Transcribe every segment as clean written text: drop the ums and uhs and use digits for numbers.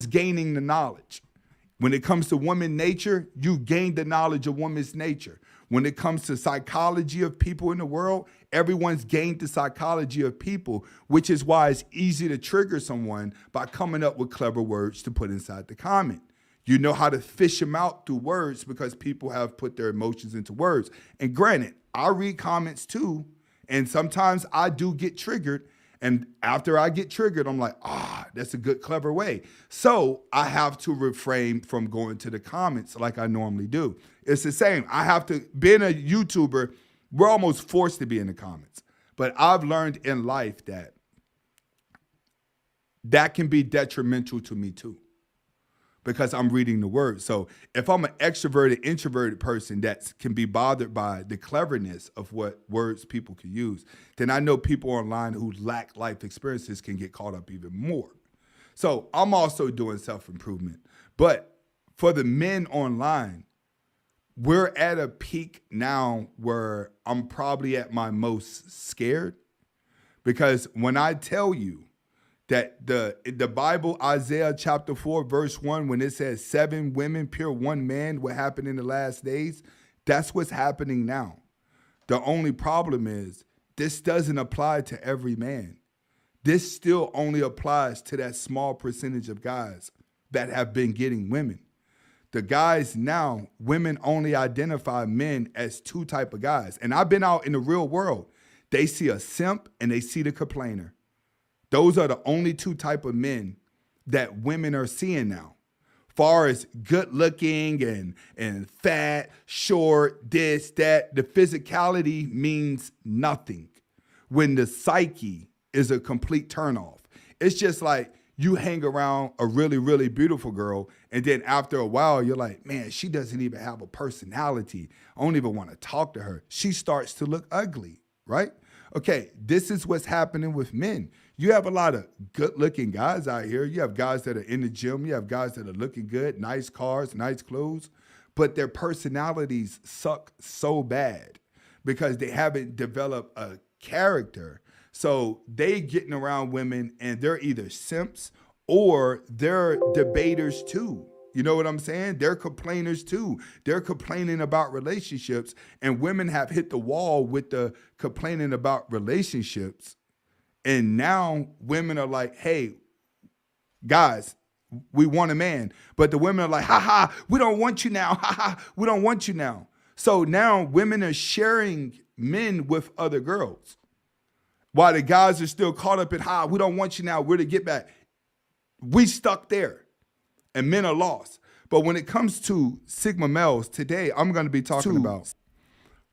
gaining the knowledge. When it comes to woman nature, you gain the knowledge of woman's nature. When it comes to psychology of people in the world, everyone's gained the psychology of people, which is why it's easy to trigger someone by coming up with clever words to put inside the comment. You know how to fish them out through words because people have put their emotions into words. And granted, I read comments too, and sometimes I do get triggered. And after I get triggered, I'm like, that's a good, clever way. So I have to refrain from going to the comments like I normally do. It's the same. I have to, being a YouTuber, we're almost forced to be in the comments. But I've learned in life that that can be detrimental to me too, because I'm reading the words. So if I'm an extroverted, introverted person that can be bothered by the cleverness of what words people can use, then I know people online who lack life experiences can get caught up even more. So I'm also doing self-improvement. But for the men online, we're at a peak now where I'm probably at my most scared, because when I tell you that the Bible, Isaiah chapter 4, verse 1, when it says 7 women, pure 1 man, what happened in the last days, that's what's happening now. The only problem is this doesn't apply to every man. This still only applies to that small percentage of guys that have been getting women. The guys now, women only identify men as 2 type of guys. And I've been out in the real world. They see a simp and they see the complainer. Those are the only 2 type of men that women are seeing now. Far as good looking and fat, short, this, that, the physicality means nothing when the psyche is a complete turnoff. It's just like you hang around a really, really beautiful girl, and then after a while, you're like, man, she doesn't even have a personality. I don't even want to talk to her. She starts to look ugly, right? Okay, this is what's happening with men. You have a lot of good-looking guys out here. You have guys that are in the gym. You have guys that are looking good, nice cars, nice clothes, but their personalities suck so bad because they haven't developed a character. So they getting around women and they're either simps or they're debaters too. You know what I'm saying? They're complainers too. They're complaining about relationships, and women have hit the wall with the complaining about relationships. And now women are like, hey, guys, we want a man. But the women are like, we don't want you now. We don't want you now. So now women are sharing men with other girls, while the guys are still caught up in, we don't want you now. We're to get back. We stuck there. And men are lost. But when it comes to Sigma males, today I'm going to be talking about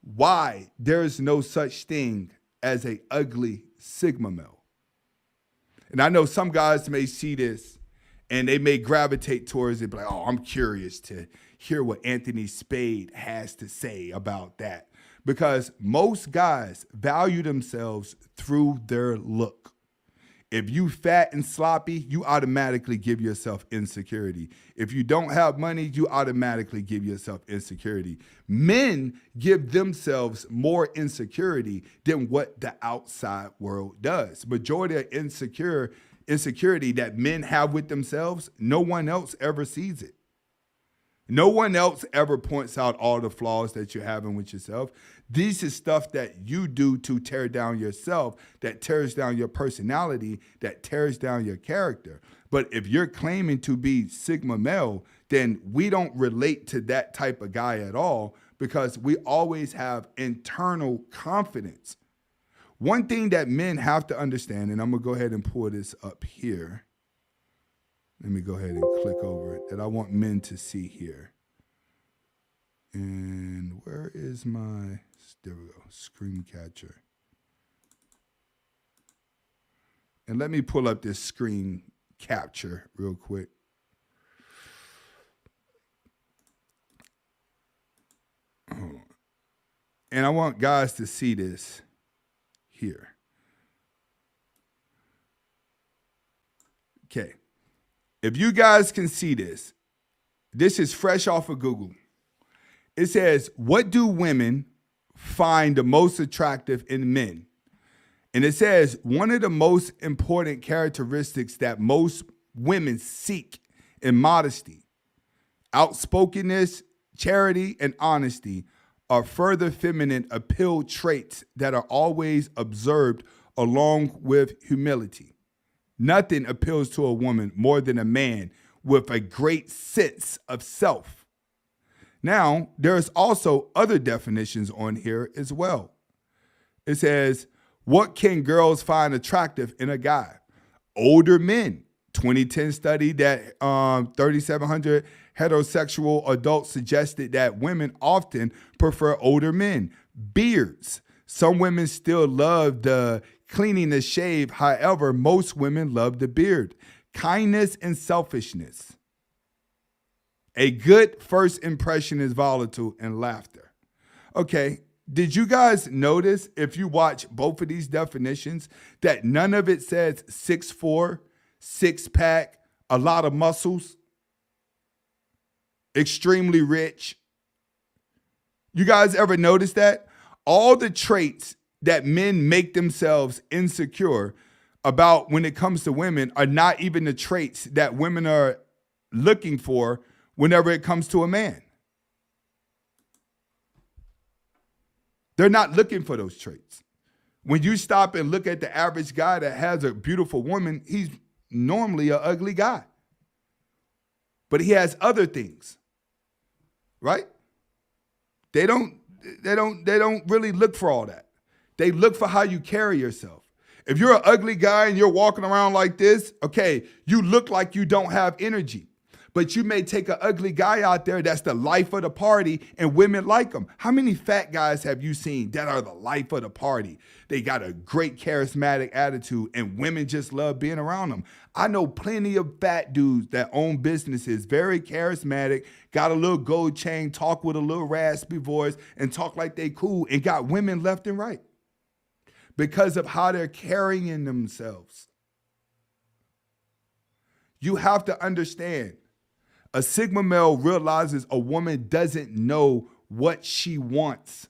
why there is no such thing as a ugly Sigma male. And I know some guys may see this and they may gravitate towards it, like, I'm curious to hear what Anthony Spade has to say about that. Because most guys value themselves through their look. If you fat and sloppy, you automatically give yourself insecurity. If you don't have money, you automatically give yourself insecurity. Men give themselves more insecurity than what the outside world does. Majority of insecurity that men have with themselves, no one else ever sees it. No one else ever points out all the flaws that you're having with yourself. This is stuff that you do to tear down yourself, that tears down your personality, that tears down your character. But if you're claiming to be Sigma male, then we don't relate to that type of guy at all, because we always have internal confidence. One thing that men have to understand, and I'm going to go ahead and pull this up here. Let me go ahead and click over it, that I want men to see here. And where is my, there we go, screen catcher. And let me pull up this screen capture real quick. And I want guys to see this here. Okay. If you guys can see this, this is fresh off of Google. It says, what do women find the most attractive in men? And it says, one of the most important characteristics that most women seek and modesty. Outspokenness, charity, and honesty are further feminine appeal traits that are always observed along with humility. Nothing appeals to a woman more than a man with a great sense of self. Now, there's also other definitions on here as well. It says, what can girls find attractive in a guy? Older men. 2010 study that 3,700 heterosexual adults suggested that women often prefer older men. Beards. Some women still love the cleaning the shave. However, most women love the beard. Kindness and selfishness. A good first impression is volatile, and laughter. Okay, did you guys notice, if you watch both of these definitions, that none of it says 6'4", 6-pack, a lot of muscles, extremely rich? You guys ever notice that? All the traits that men make themselves insecure about when it comes to women are not even the traits that women are looking for whenever it comes to a man. They're not looking for those traits. When you stop and look at the average guy that has a beautiful woman, he's normally an ugly guy. But he has other things, right? They don't really look for all that. They look for how you carry yourself. If you're an ugly guy and you're walking around like this, okay, you look like you don't have energy. But you may take an ugly guy out there that's the life of the party and women like him. How many fat guys have you seen that are the life of the party? They got a great charismatic attitude and women just love being around them. I know plenty of fat dudes that own businesses, very charismatic, got a little gold chain, talk with a little raspy voice and talk like they cool and got women left and right because of how they're carrying themselves. You have to understand, a Sigma male realizes a woman doesn't know what she wants.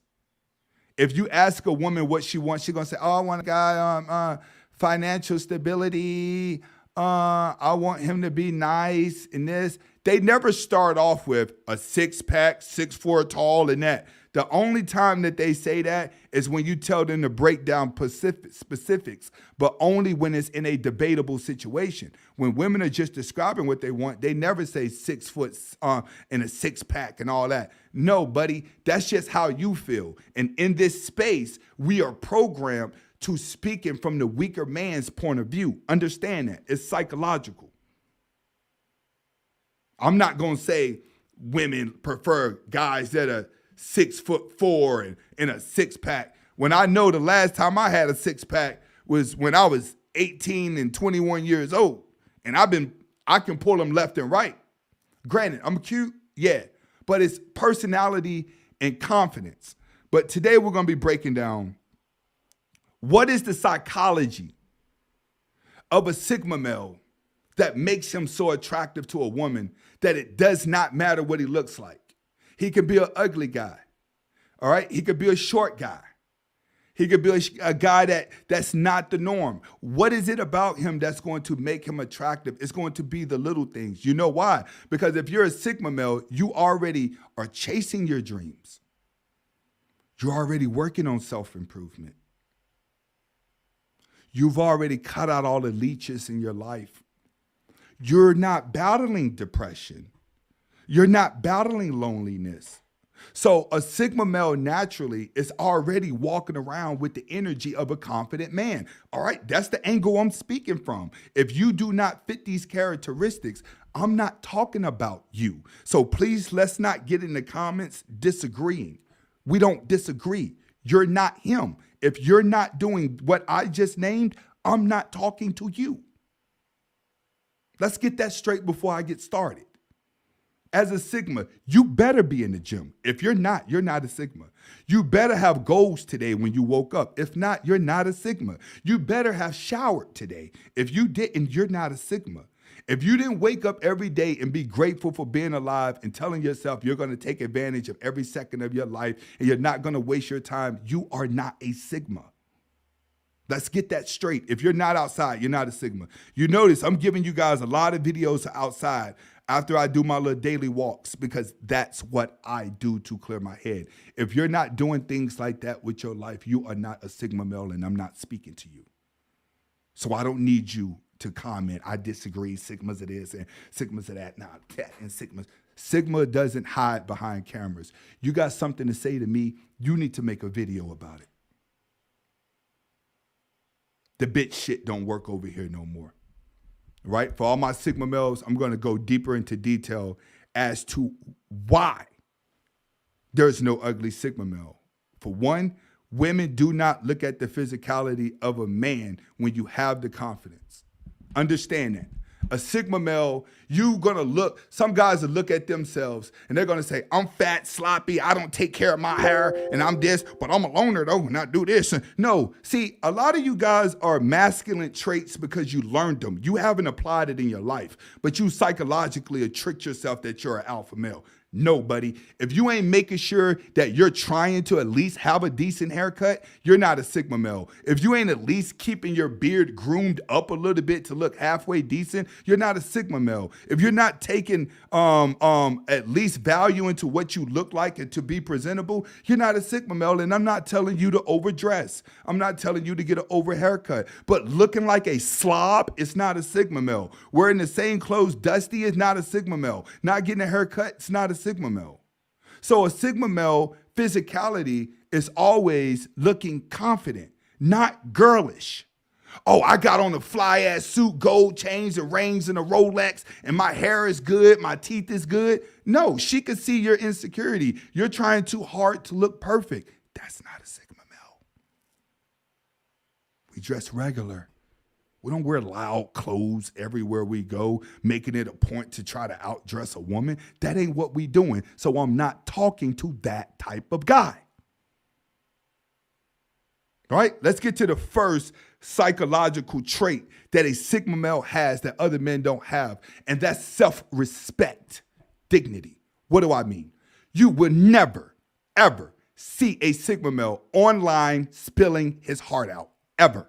If you ask a woman what she wants, she's going to say, oh, I want a guy, financial stability. I want him to be nice and this. They never start off with a 6-pack, 6'4" tall and that. The only time that they say that is when you tell them to break down specifics, but only when it's in a debatable situation. When women are just describing what they want, they never say 6 foot and a 6-pack and all that. No, buddy, that's just how you feel. And in this space, we are programmed to speaking from the weaker man's point of view. Understand that. It's psychological. I'm not going to say women prefer guys that are 6'4" and a 6-pack. When I know the last time I had a 6-pack was when I was 18 and 21 years old. And I can pull them left and right. Granted, I'm cute, yeah, but it's personality and confidence. But today we're going to be breaking down what is the psychology of a Sigma male that makes him so attractive to a woman that it does not matter what he looks like. He could be an ugly guy, all right? He could be a short guy. He could be a guy that's not the norm. What is it about him that's going to make him attractive? It's going to be the little things. You know why? Because if you're a Sigma male, you already are chasing your dreams. You're already working on self-improvement. You've already cut out all the leeches in your life. You're not battling depression. You're not battling loneliness. So a Sigma male naturally is already walking around with the energy of a confident man. All right, that's the angle I'm speaking from. If you do not fit these characteristics, I'm not talking about you. So please, let's not get in the comments disagreeing. We don't disagree. You're not him. If you're not doing what I just named, I'm not talking to you. Let's get that straight before I get started. As a Sigma, you better be in the gym. If you're not a Sigma. You better have goals today when you woke up. If not, you're not a Sigma. You better have showered today. If you didn't, you're not a Sigma. If you didn't wake up every day and be grateful for being alive and telling yourself you're going to take advantage of every second of your life and you're not going to waste your time, you are not a Sigma. Let's get that straight. If you're not outside, you're not a Sigma. You notice I'm giving you guys a lot of videos outside after I do my little daily walks because that's what I do to clear my head. If you're not doing things like that with your life, you are not a Sigma male and I'm not speaking to you. So I don't need you to comment. I disagree. Sigmas it is and Sigmas of that. Nah, that and Sigmas. Sigma doesn't hide behind cameras. You got something to say to me, you need to make a video about it. The bitch shit don't work over here no more. Right? For all my Sigma males, I'm going to go deeper into detail as to why there's no ugly Sigma male. For one, women do not look at the physicality of a man when you have the confidence. Understand that. A Sigma male, you gonna look, some guys will look at themselves and they're gonna say, I'm fat, sloppy, I don't take care of my hair, and I'm this, but I'm a loner though, and I do this. No, see, a lot of you guys are masculine traits because you learned them. You haven't applied it in your life, but you psychologically have tricked yourself that you're an alpha male. No, buddy. If you ain't making sure that you're trying to at least have a decent haircut, you're not a Sigma male. If you ain't at least keeping your beard groomed up a little bit to look halfway decent, you're not a Sigma male. If you're not taking at least value into what you look like and to be presentable, you're not a Sigma male. And I'm not telling you to overdress. I'm not telling you to get an over haircut. But looking like a slob is not a Sigma male. Wearing the same clothes dusty is not a Sigma male. Not getting a haircut is not a Sigma male. So a Sigma male physicality is always looking confident, not girlish. Oh, I got on a fly ass suit, gold chains and rings and a Rolex, and my hair is good, my teeth is good. No, she could see your insecurity. You're trying too hard to look perfect. That's not a Sigma male. We dress regular. We don't wear loud clothes everywhere we go, making it a point to try to outdress a woman. That ain't what we doing. So I'm not talking to that type of guy. All right, let's get to the first psychological trait that a Sigma male has that other men don't have, and that's self-respect, dignity. What do I mean? You will never, ever see a Sigma male online spilling his heart out, ever.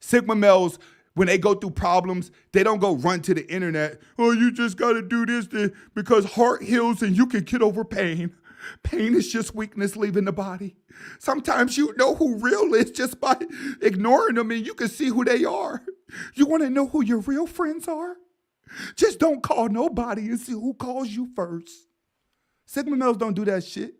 Sigma males, when they go through problems, they don't go run to the internet. Oh, you just got to do this because heart heals and you can get over pain. Pain is just weakness leaving the body. Sometimes you know who real is just by ignoring them and you can see who they are. You want to know who your real friends are? Just don't call nobody and see who calls you first. Sigma males don't do that shit.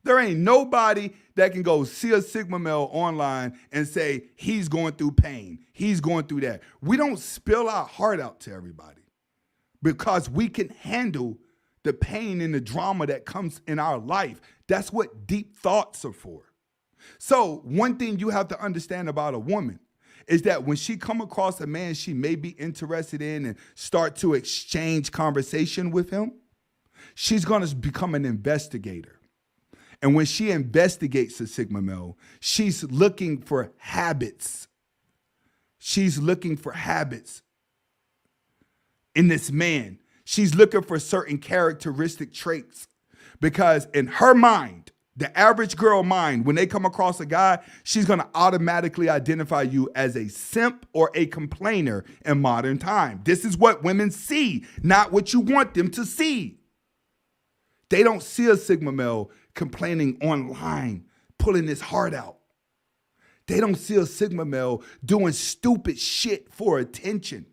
There ain't nobody that can go see a Sigma male online and say he's going through pain. He's going through that. We don't spill our heart out to everybody because we can handle the pain and the drama that comes in our life. That's what deep thoughts are for. So one thing you have to understand about a woman is that when she come across a man she may be interested in and start to exchange conversation with him, she's going to become an investigator. And when she investigates a Sigma male, she's looking for habits. She's looking for habits in this man. She's looking for certain characteristic traits because in her mind, the average girl mind, when they come across a guy, she's going to automatically identify you as a simp or a complainer in modern time. This is what women see, not what you want them to see. They don't see a Sigma male complaining online, pulling his heart out. They don't see a Sigma male doing stupid shit for attention.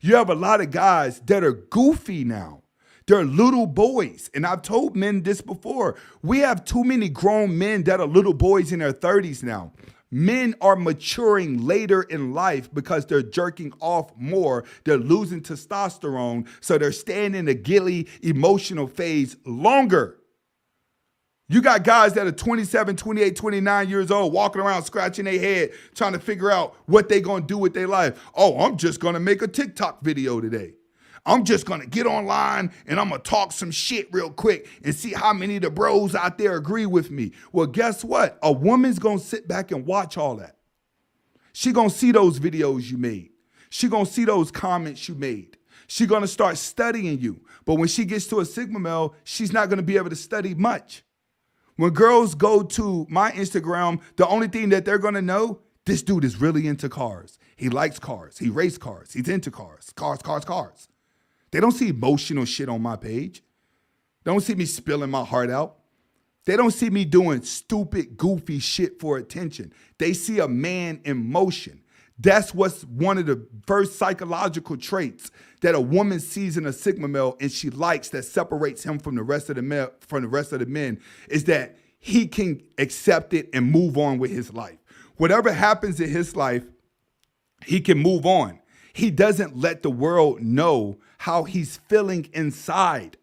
You have a lot of guys that are goofy now. They're little boys. And I've told men this before. We have too many grown men that are little boys in their 30s now. Men are maturing later in life because they're jerking off more. They're losing testosterone. So they're staying in the gilly emotional phase longer. You got guys that are 27, 28, 29 years old walking around scratching their head trying to figure out what they're going to do with their life. Oh, I'm just going to make a TikTok video today. I'm just going to get online and I'm going to talk some shit real quick and see how many of the bros out there agree with me. Well, guess what? A woman's going to sit back and watch all that. She going to see those videos you made. She going to see those comments you made. She going to start studying you. But when she gets to a Sigma male, she's not going to be able to study much. When girls go to my Instagram, the only thing that they're going to know, this dude is really into cars. He likes cars. He races cars. He's into cars. Cars. They don't see emotional shit on my page. They don't see me spilling my heart out. They don't see me doing stupid, goofy shit for attention. They see a man in motion. That's what's one of the first psychological traits that a woman sees in a Sigma male and she likes that separates him from the rest of the men is that he can accept it and move on with his life. Whatever happens in his life, he can move on. He doesn't let the world know how he's feeling inside.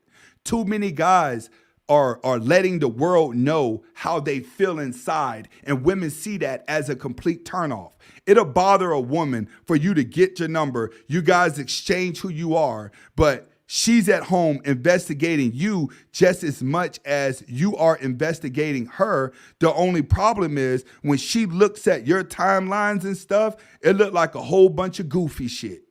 Too many guys are letting the world know how they feel inside, and women see that as a complete turnoff. It'll bother a woman for you to get your number. You guys exchange who you are, but she's at home investigating you just as much as you are investigating her. The only problem is when she looks at your timelines and stuff, it look like a whole bunch of goofy shit.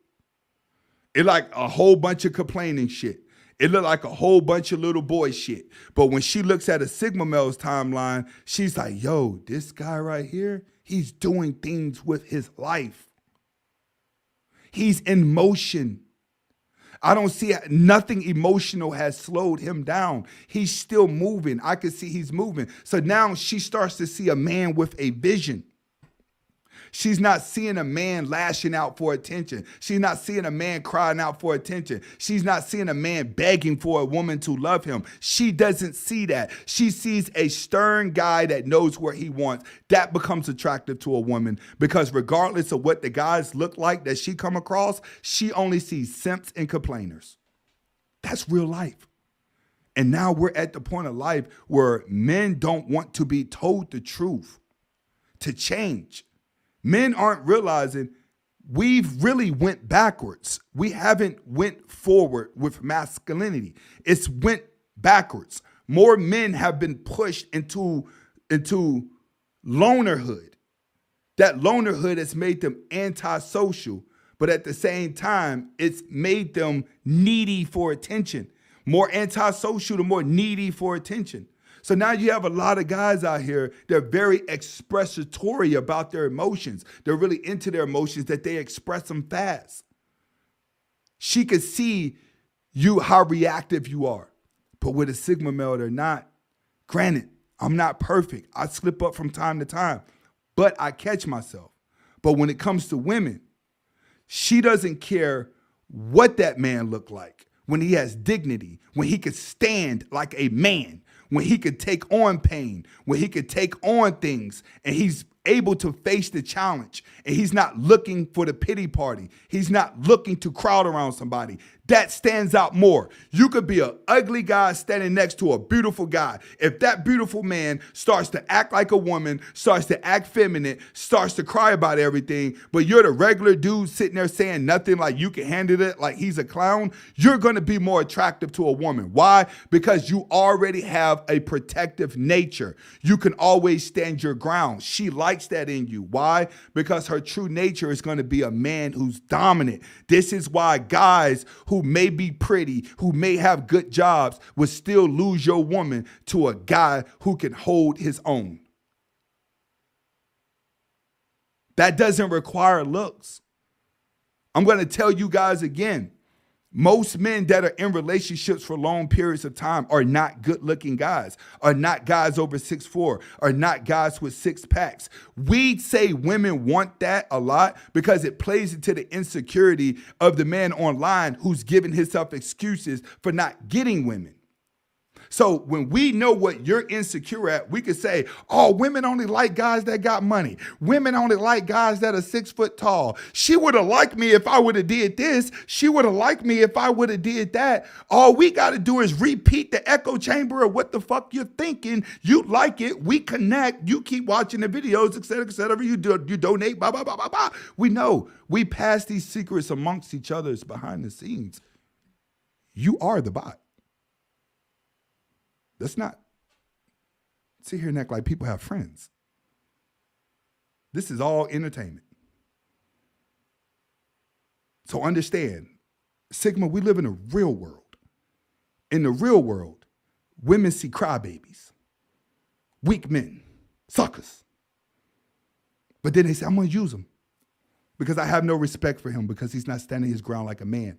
It like a whole bunch of complaining shit. It looked like a whole bunch of little boy shit. But when she looks at a Sigma male's timeline, she's like, yo, this guy right here, he's doing things with his life. He's in motion. I don't see nothing emotional has slowed him down. He's still moving. I can see he's moving. So now she starts to see a man with a vision. She's not seeing a man lashing out for attention. She's not seeing a man crying out for attention. She's not seeing a man begging for a woman to love him. She doesn't see that. She sees a stern guy that knows what he wants. That becomes attractive to a woman because regardless of what the guys look like that she come across, she only sees simps and complainers. That's real life. And now we're at the point of life where men don't want to be told the truth to change. Men aren't realizing we've really went backwards. We haven't went forward with masculinity. It's went backwards. More men have been pushed into lonerhood. That lonerhood has made them antisocial, but at the same time, it's made them needy for attention. More antisocial, the more needy for attention. So now you have a lot of guys out here, they're very expressatory about their emotions. They're really into their emotions that they express them fast. She could see you, how reactive you are. But with a Sigma male, they're not. Granted, I'm not perfect. I slip up from time to time, but I catch myself. But when it comes to women, she doesn't care what that man looked like, when he has dignity, when he could stand like a man, when he could take on pain, when he could take on things, and he's able to face the challenge, and he's not looking for the pity party. He's not looking to crowd around somebody. That stands out more. You could be an ugly guy standing next to a beautiful guy. If that beautiful man starts to act like a woman, starts to act feminine, starts to cry about everything, but you're the regular dude sitting there saying nothing, like you can handle it, like he's a clown, you're going to be more attractive to a woman. Why? Because you already have a protective nature. You can always stand your ground. She likes that in you. Why? Because her true nature is going to be a man who's dominant. This is why guys who may be pretty, who may have good jobs, would still lose your woman to a guy who can hold his own. That doesn't require looks. I'm going to tell you guys again, most men that are in relationships for long periods of time are not good-looking guys, are not guys over 6'4", are not guys with six packs. We say women want that a lot because it plays into the insecurity of the man online who's giving himself excuses for not getting women. So when we know what you're insecure at, we could say, oh, women only like guys that got money. Women only like guys that are 6 foot tall. She would have liked me if I would have did this. She would have liked me if I would have did that. All we got to do is repeat the echo chamber of what the fuck you're thinking. You like it. We connect. You keep watching the videos, et cetera, et cetera. You donate, blah, blah, blah, blah, blah. We know. We pass these secrets amongst each other behind the scenes. You are the bot. Let's not sit here and act like people have friends. This is all entertainment. So understand, Sigma, we live in a real world. In the real world, women see crybabies. Weak men, suckers. But then they say, I'm going to use him because I have no respect for him because he's not standing his ground like a man.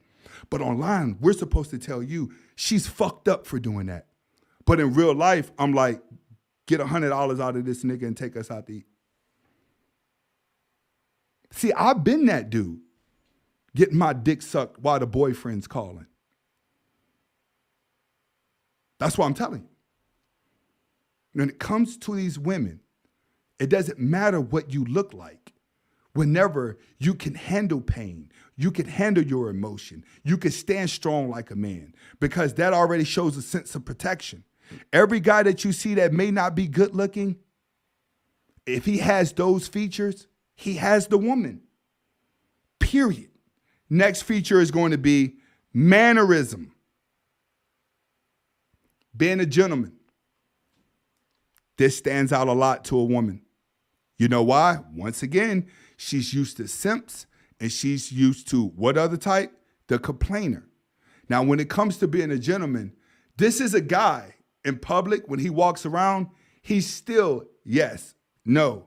But online, we're supposed to tell you she's fucked up for doing that. But in real life, I'm like, get $100 out of this nigga and take us out to eat. See, I've been that dude, getting my dick sucked while the boyfriend's calling. That's what I'm telling you. When it comes to these women, it doesn't matter what you look like. Whenever you can handle pain, you can handle your emotion, you can stand strong like a man, because that already shows a sense of protection. Every guy that you see that may not be good looking, if he has those features, he has the woman. Period. Next feature is going to be mannerism. Being a gentleman. This stands out a lot to a woman. You know why? Once again, she's used to simps and she's used to what other type? The complainer. Now, when it comes to being a gentleman, this is a guy in public, when he walks around, he's still, yes, no,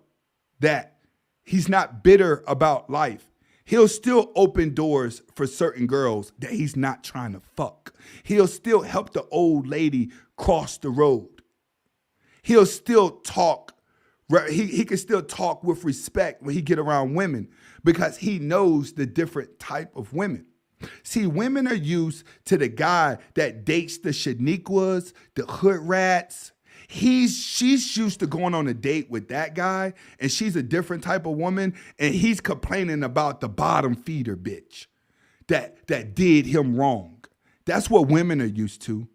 that. He's not bitter about life. He'll still open doors for certain girls that he's not trying to fuck. He'll still help the old lady cross the road. He'll still talk. He can still talk with respect when he get around women because he knows the different type of women. See, women are used to the guy that dates the Shaniquas, the hood rats. She's used to going on a date with that guy, and she's a different type of woman, and he's complaining about the bottom feeder bitch that did him wrong. That's what women are used to.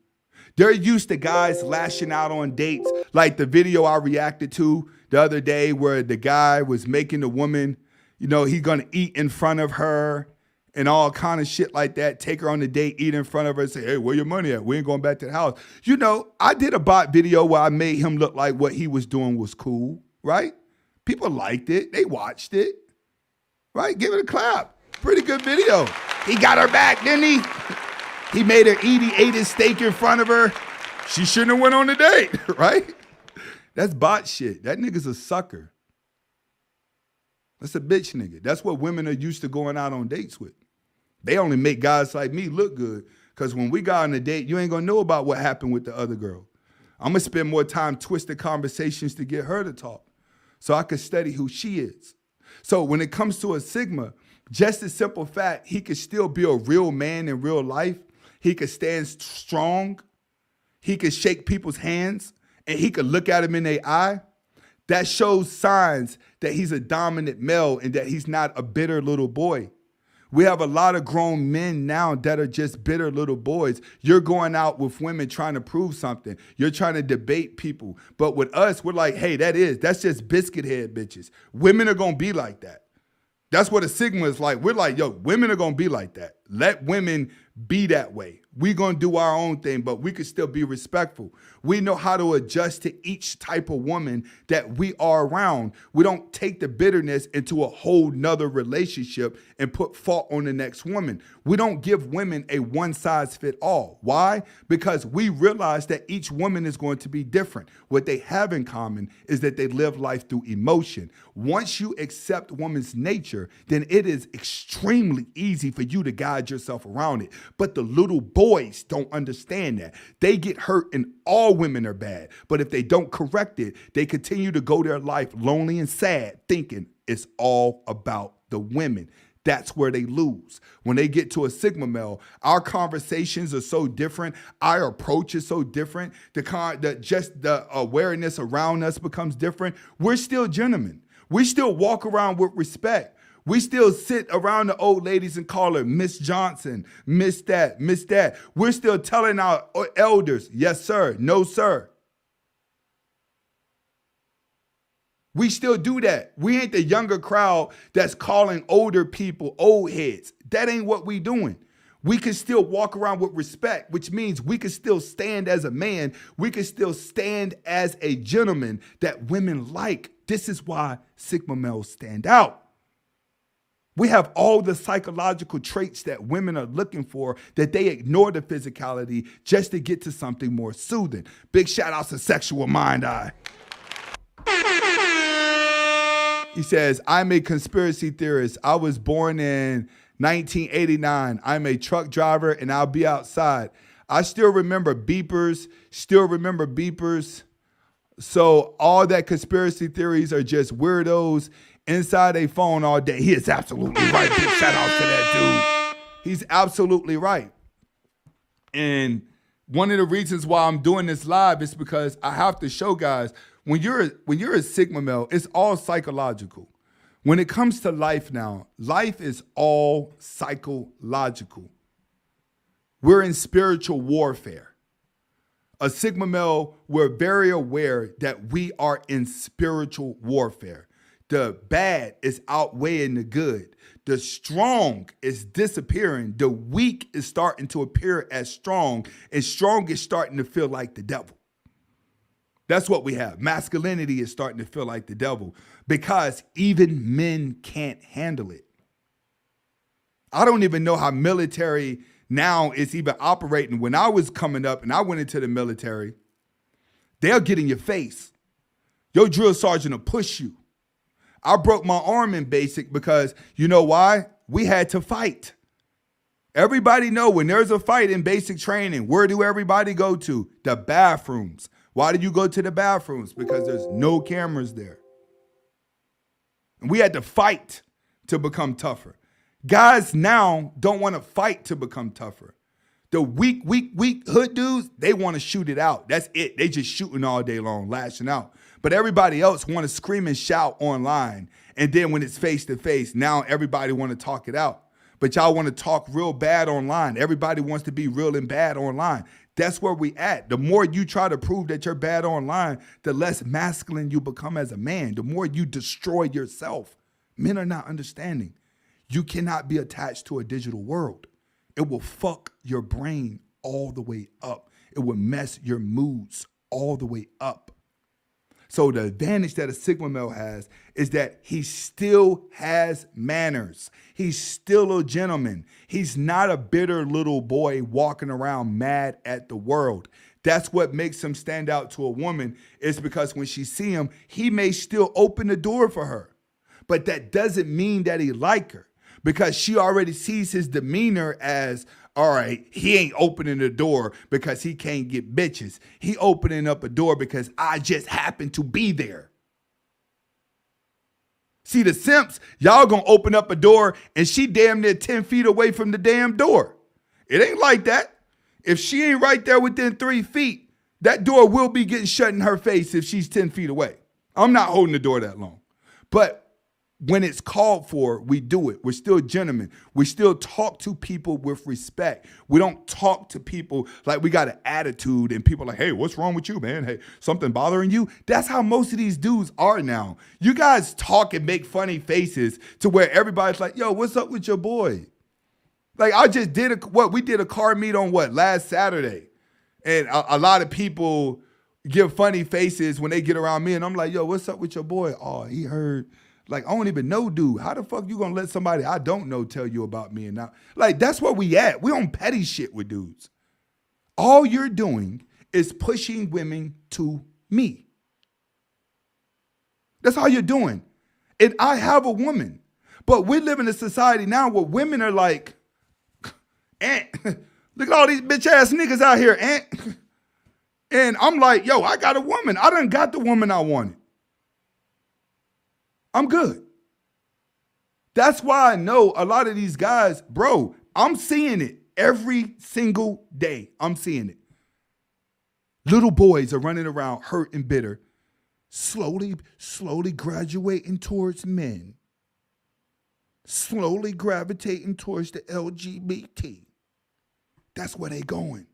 They're used to guys lashing out on dates, like the video I reacted to the other day where the guy was making the woman, he's gonna eat in front of her and all kind of shit like that, take her on the date, eat in front of her, and say, hey, where your money at? We ain't going back to the house. I did a bot video where I made him look like what he was doing was cool, right? People liked it. They watched it, right? Give it a clap. Pretty good video. He got her back, didn't he? He made her eat. He ate his steak in front of her. She shouldn't have went on the date, right? That's bot shit. That nigga's a sucker. That's a bitch nigga. That's what women are used to going out on dates with. They only make guys like me look good because when we got on a date, you ain't going to know about what happened with the other girl. I'm going to spend more time twisting conversations to get her to talk so I can study who she is. So when it comes to a Sigma, just the simple fact he could still be a real man in real life, he could stand strong, he could shake people's hands, and he could look at them in their eye, that shows signs that he's a dominant male and that he's not a bitter little boy. We have a lot of grown men now that are just bitter little boys. You're going out with women trying to prove something. You're trying to debate people. But with us, we're like, hey, that's just biscuit head bitches. Women are going to be like that. That's what a Sigma is like. We're like, yo, women are going to be like that. Let women be that way. We're going to do our own thing, but we can still be respectful. We know how to adjust to each type of woman that we are around. We don't take the bitterness into a whole nother relationship and put fault on the next woman. We don't give women a one size fit all. Why? Because we realize that each woman is going to be different. What they have in common is that they live life through emotion. Once you accept woman's nature, then it is extremely easy for you to guide yourself around it. But the little boys don't understand that. They get hurt and all women are bad. But if they don't correct it, they continue to go their life lonely and sad, thinking it's all about the women. That's where they lose. When they get to a Sigma male, our conversations are so different. Our approach is so different. The awareness around us becomes different. We're still gentlemen. We still walk around with respect. We still sit around the old ladies and call her Miss Johnson, Miss that, Miss that. We're still telling our elders, yes, sir, no, sir. We still do that. We ain't the younger crowd that's calling older people old heads. That ain't what we doing. We can still walk around with respect, which means we can still stand as a man. We can still stand as a gentleman that women like. This is why Sigma males stand out. We have all the psychological traits that women are looking for that they ignore the physicality just to get to something more soothing. Big shout outs to Sexual Mind Eye. He says, I'm a conspiracy theorist. I was born in 1989. I'm a truck driver and I'll be outside. I still remember beepers. So all that conspiracy theories are just weirdos inside a phone all day. He is absolutely right. Big shout out to that dude. He's absolutely right. And one of the reasons why I'm doing this live is because I have to show guys, when you're a Sigma male, it's all psychological. When it comes to life now, life is all psychological. We're in spiritual warfare. A Sigma male, we're very aware that we are in spiritual warfare. The bad is outweighing the good. The strong is disappearing. The weak is starting to appear as strong, and strong is starting to feel like the devil. That's what we have. Masculinity is starting to feel like the devil because even men can't handle it. I don't even know how military now is even operating. When I was coming up and I went into the military, they'll get in your face. Your drill sergeant will push you. I broke my arm in basic because you know why? We had to fight. Everybody know when there's a fight in basic training, where do everybody go to? The bathrooms. Why do you go to the bathrooms? Because there's no cameras there. And we had to fight to become tougher. Guys now don't want to fight to become tougher. The weak hood dudes, they want to shoot it out. That's it. They just shooting all day long, lashing out. But everybody else want to scream and shout online. And then when it's face to face, now everybody want to talk it out. But y'all want to talk real bad online. Everybody wants to be real and bad online. That's where we at. The more you try to prove that you're bad online, the less masculine you become as a man. The more you destroy yourself. Men are not understanding. You cannot be attached to a digital world. It will fuck your brain all the way up. It will mess your moods all the way up. So the advantage that a Sigma male has is that he still has manners. He's still a gentleman. He's not a bitter little boy walking around mad at the world. That's what makes him stand out to a woman, is because when she see him, he may still open the door for her. But that doesn't mean that he like her, because she already sees his demeanor as, all right, he ain't opening the door because he can't get bitches. He opening up a door because I just happen to be there. See, the simps, y'all gonna open up a door and she damn near 10 feet away from the damn door. It ain't like that. If she ain't right there within 3 feet, that door will be getting shut in her face if she's 10 feet away. I'm not holding the door that long. But when it's called for, we do it. We're still gentlemen. We still talk to people with respect. We don't talk to people like we got an attitude and people are like, hey, what's wrong with you, man? Hey, something bothering you? That's how most of these dudes are now. You guys talk and make funny faces to where everybody's like, yo, what's up with your boy? Like I just did we did a car meet on last Saturday. And a lot of people give funny faces when they get around me and I'm like, yo, what's up with your boy? Oh, he heard. Like, I don't even know dude. How the fuck you gonna let somebody I don't know tell you about me and now? Like, that's where we at. We on petty shit with dudes. All you're doing is pushing women to me. That's all you're doing. And I have a woman. But we live in a society now where women are like, Aunt, look at all these bitch ass niggas out here, Aunt. And I'm like, yo, I got a woman. I done got the woman I wanted. I'm good. That's why I know a lot of these guys, bro, I'm seeing it every single day. I'm seeing it. Little boys are running around hurt and bitter, slowly graduating towards men, slowly gravitating towards the LGBT. That's where they going.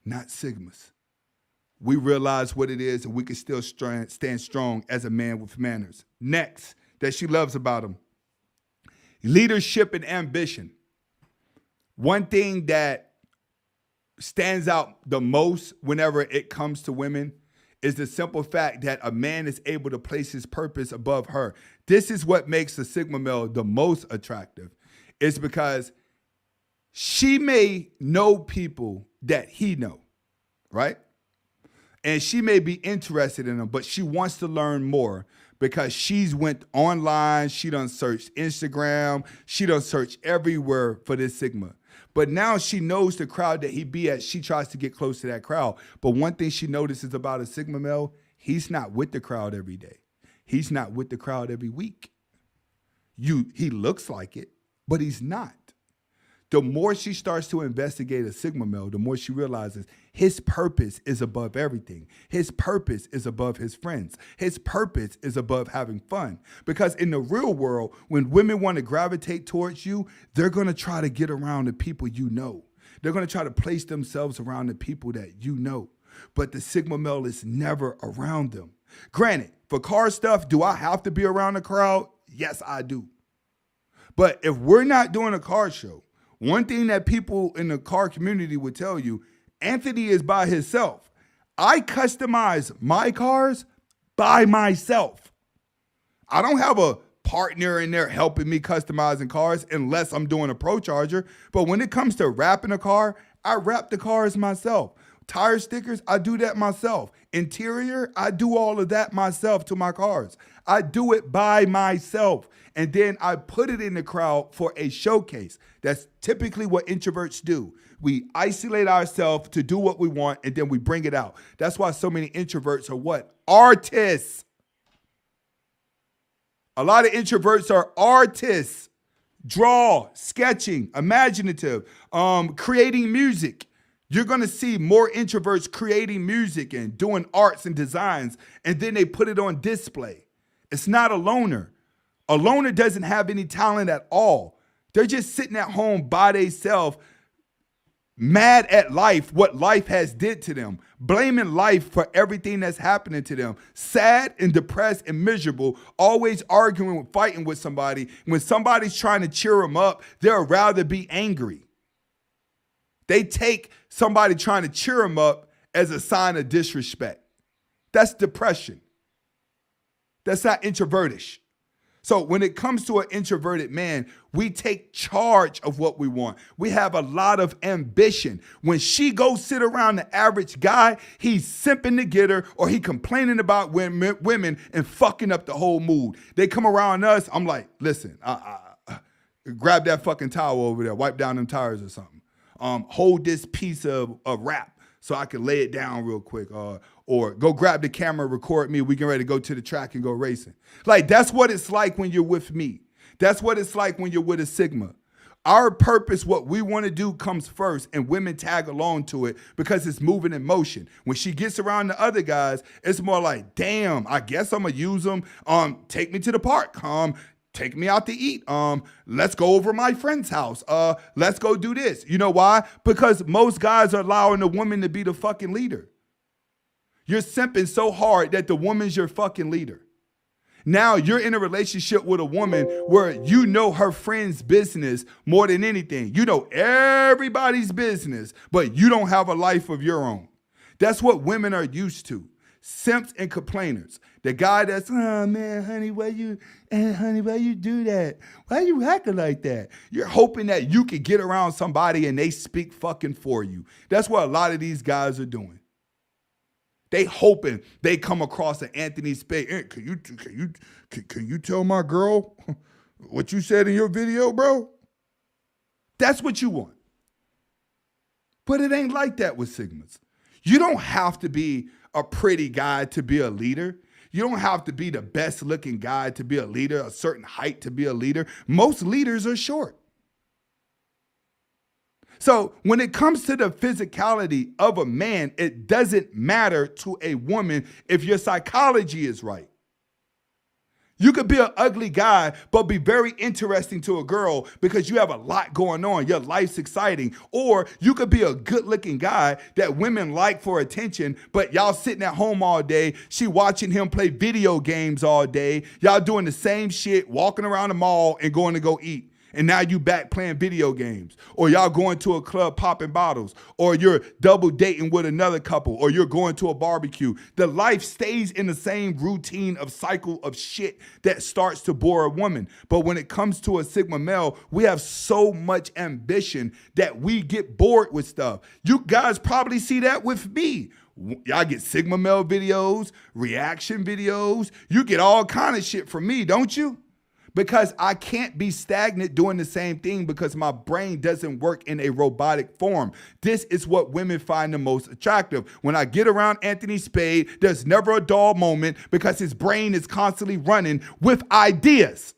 Not Sigmas. We realize what it is and we can still stand strong as a man with manners. Next, that she loves about him. Leadership and ambition. One thing that stands out the most whenever it comes to women is the simple fact that a man is able to place his purpose above her. This is what makes the Sigma male the most attractive. It's because she may know people that he know, right? And she may be interested in them, but she wants to learn more because she's went online, she done searched Instagram, she done searched everywhere for this Sigma. But now she knows the crowd that he be at. She tries to get close to that crowd. But one thing she notices about a Sigma male, he's not with the crowd every day. He's not with the crowd every week. He looks like it, but he's not. The more she starts to investigate a Sigma male, the more she realizes his purpose is above everything. His purpose is above his friends. His purpose is above having fun. Because in the real world, when women want to gravitate towards you, they're going to try to get around the people you know. They're going to try to place themselves around the people that you know. But the Sigma male is never around them. Granted, for car stuff, do I have to be around the crowd? Yes, I do. But if we're not doing a car show, one thing that people in the car community would tell you, Anthony is by himself. I customize my cars by myself. I don't have a partner in there helping me customizing cars unless I'm doing a Pro Charger. But when it comes to wrapping a car, I wrap the cars myself. Tire stickers, I do that myself. Interior, I do all of that myself to my cars. I do it by myself. And then I put it in the crowd for a showcase. That's typically what introverts do. We isolate ourselves to do what we want, and then we bring it out. That's why so many introverts are what? Artists. A lot of introverts are artists. Draw, sketching, imaginative, creating music. You're going to see more introverts creating music and doing arts and designs, and then they put it on display. It's not a loner. A loner doesn't have any talent at all. They're just sitting at home by themselves, mad at life, what life has did to them, blaming life for everything that's happening to them, sad and depressed and miserable, always arguing, fighting with somebody. When somebody's trying to cheer them up, they'll rather be angry. They take somebody trying to cheer them up as a sign of disrespect. That's depression. That's not introvertish. So when it comes to an introverted man, we take charge of what we want. We have a lot of ambition. When she goes sit around the average guy, he's simping to get her, or he complaining about women and fucking up the whole mood. They come around us, I'm like, listen, grab that fucking towel over there, wipe down them tires or something. Hold this piece of wrap so I can lay it down real quick. Or go grab the camera, record me. We get ready to go to the track and go racing. Like, that's what it's like when you're with me. That's what it's like when you're with a Sigma. Our purpose, what we want to do, comes first, and women tag along to it because it's moving in motion. When she gets around the other guys, it's more like, damn, I guess I'm going to use them. Take me to the park. Take me out to eat. Let's go over my friend's house. Let's go do this. You know why? Because most guys are allowing the woman to be the fucking leader. You're simping so hard that the woman's your fucking leader. Now you're in a relationship with a woman where you know her friend's business more than anything. You know everybody's business, but you don't have a life of your own. That's what women are used to. Simps and complainers. The guy that's, oh man, honey, why you do that? Why you acting like that? You're hoping that you can get around somebody and they speak fucking for you. That's what a lot of these guys are doing. They hoping they come across an Anthony Spade. Hey, can you tell my girl what you said in your video, bro? That's what you want. But it ain't like that with Sigmas. You don't have to be a pretty guy to be a leader. You don't have to be the best looking guy to be a leader, a certain height to be a leader. Most leaders are short. So when it comes to the physicality of a man, it doesn't matter to a woman if your psychology is right. You could be an ugly guy, but be very interesting to a girl because you have a lot going on. Your life's exciting. Or you could be a good-looking guy that women like for attention, but y'all sitting at home all day. She watching him play video games all day. Y'all doing the same shit, walking around the mall and going to go eat. And now you back playing video games, or y'all going to a club popping bottles, or you're double dating with another couple, or you're going to a barbecue. The life stays in the same routine of cycle of shit that starts to bore a woman. But when it comes to a Sigma male, we have so much ambition that we get bored with stuff. You guys probably see that with me. Y'all get Sigma male videos, reaction videos. You get all kind of shit from me, don't you? Because I can't be stagnant doing the same thing because my brain doesn't work in a robotic form. This is what women find the most attractive. When I get around Anthony Spade, there's never a dull moment because his brain is constantly running with ideas.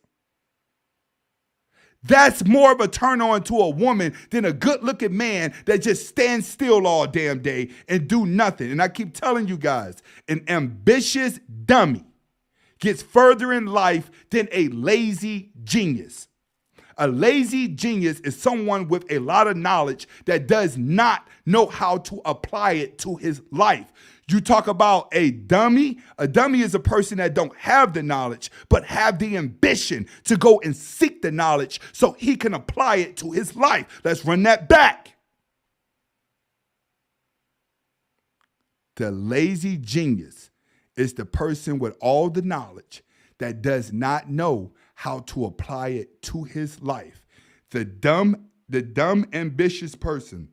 That's more of a turn on to a woman than a good looking man that just stands still all damn day and do nothing. And I keep telling you guys, an ambitious dummy gets further in life than a lazy genius. A lazy genius is someone with a lot of knowledge that does not know how to apply it to his life. You talk about a dummy is a person that don't have the knowledge, but have the ambition to go and seek the knowledge so he can apply it to his life. Let's run that back. The lazy genius is the person with all the knowledge that does not know how to apply it to his life. The dumb, ambitious person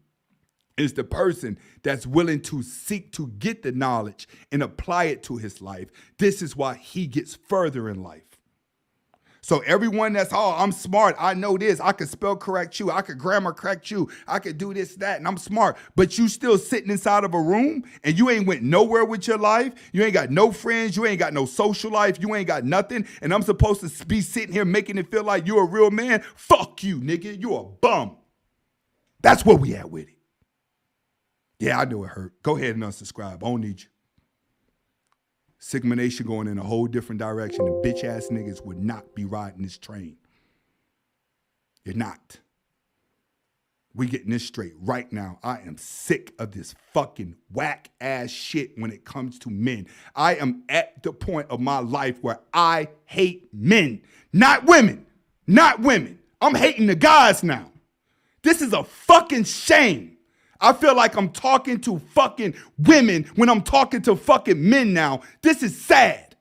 is the person that's willing to seek to get the knowledge and apply it to his life. This is why he gets further in life. So everyone that's, oh, I'm smart, I know this, I could spell correct you, I could grammar correct you, I could do this, that, and I'm smart, but you still sitting inside of a room and you ain't went nowhere with your life, you ain't got no friends, you ain't got no social life, you ain't got nothing, and I'm supposed to be sitting here making it feel like you're a real man? Fuck you, nigga, you a bum. That's where we at with it. Yeah, I know it hurt. Go ahead and unsubscribe. I don't need you. Sigma Nation going in a whole different direction, and bitch ass niggas would not be riding this train. You're not. We getting this straight right now. I am sick of this fucking whack ass shit when it comes to men. I am at the point of my life where I hate men, not women, not women. I'm hating the guys now. This is a fucking shame. I feel like I'm talking to fucking women when I'm talking to fucking men now. This is sad.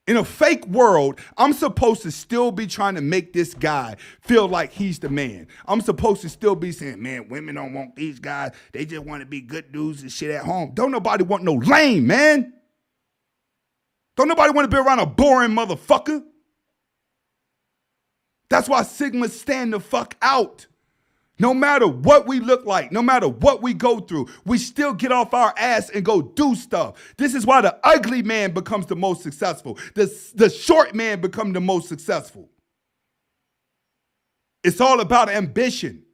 In a fake world, I'm supposed to still be trying to make this guy feel like he's the man. I'm supposed to still be saying, man, women don't want these guys. They just want to be good dudes and shit at home. Don't nobody want no lame, man. Don't nobody want to be around a boring motherfucker. That's why Sigmas stand the fuck out. No matter what we look like, no matter what we go through, we still get off our ass and go do stuff. This is why the ugly man becomes the most successful. The short man becomes the most successful. It's all about ambition.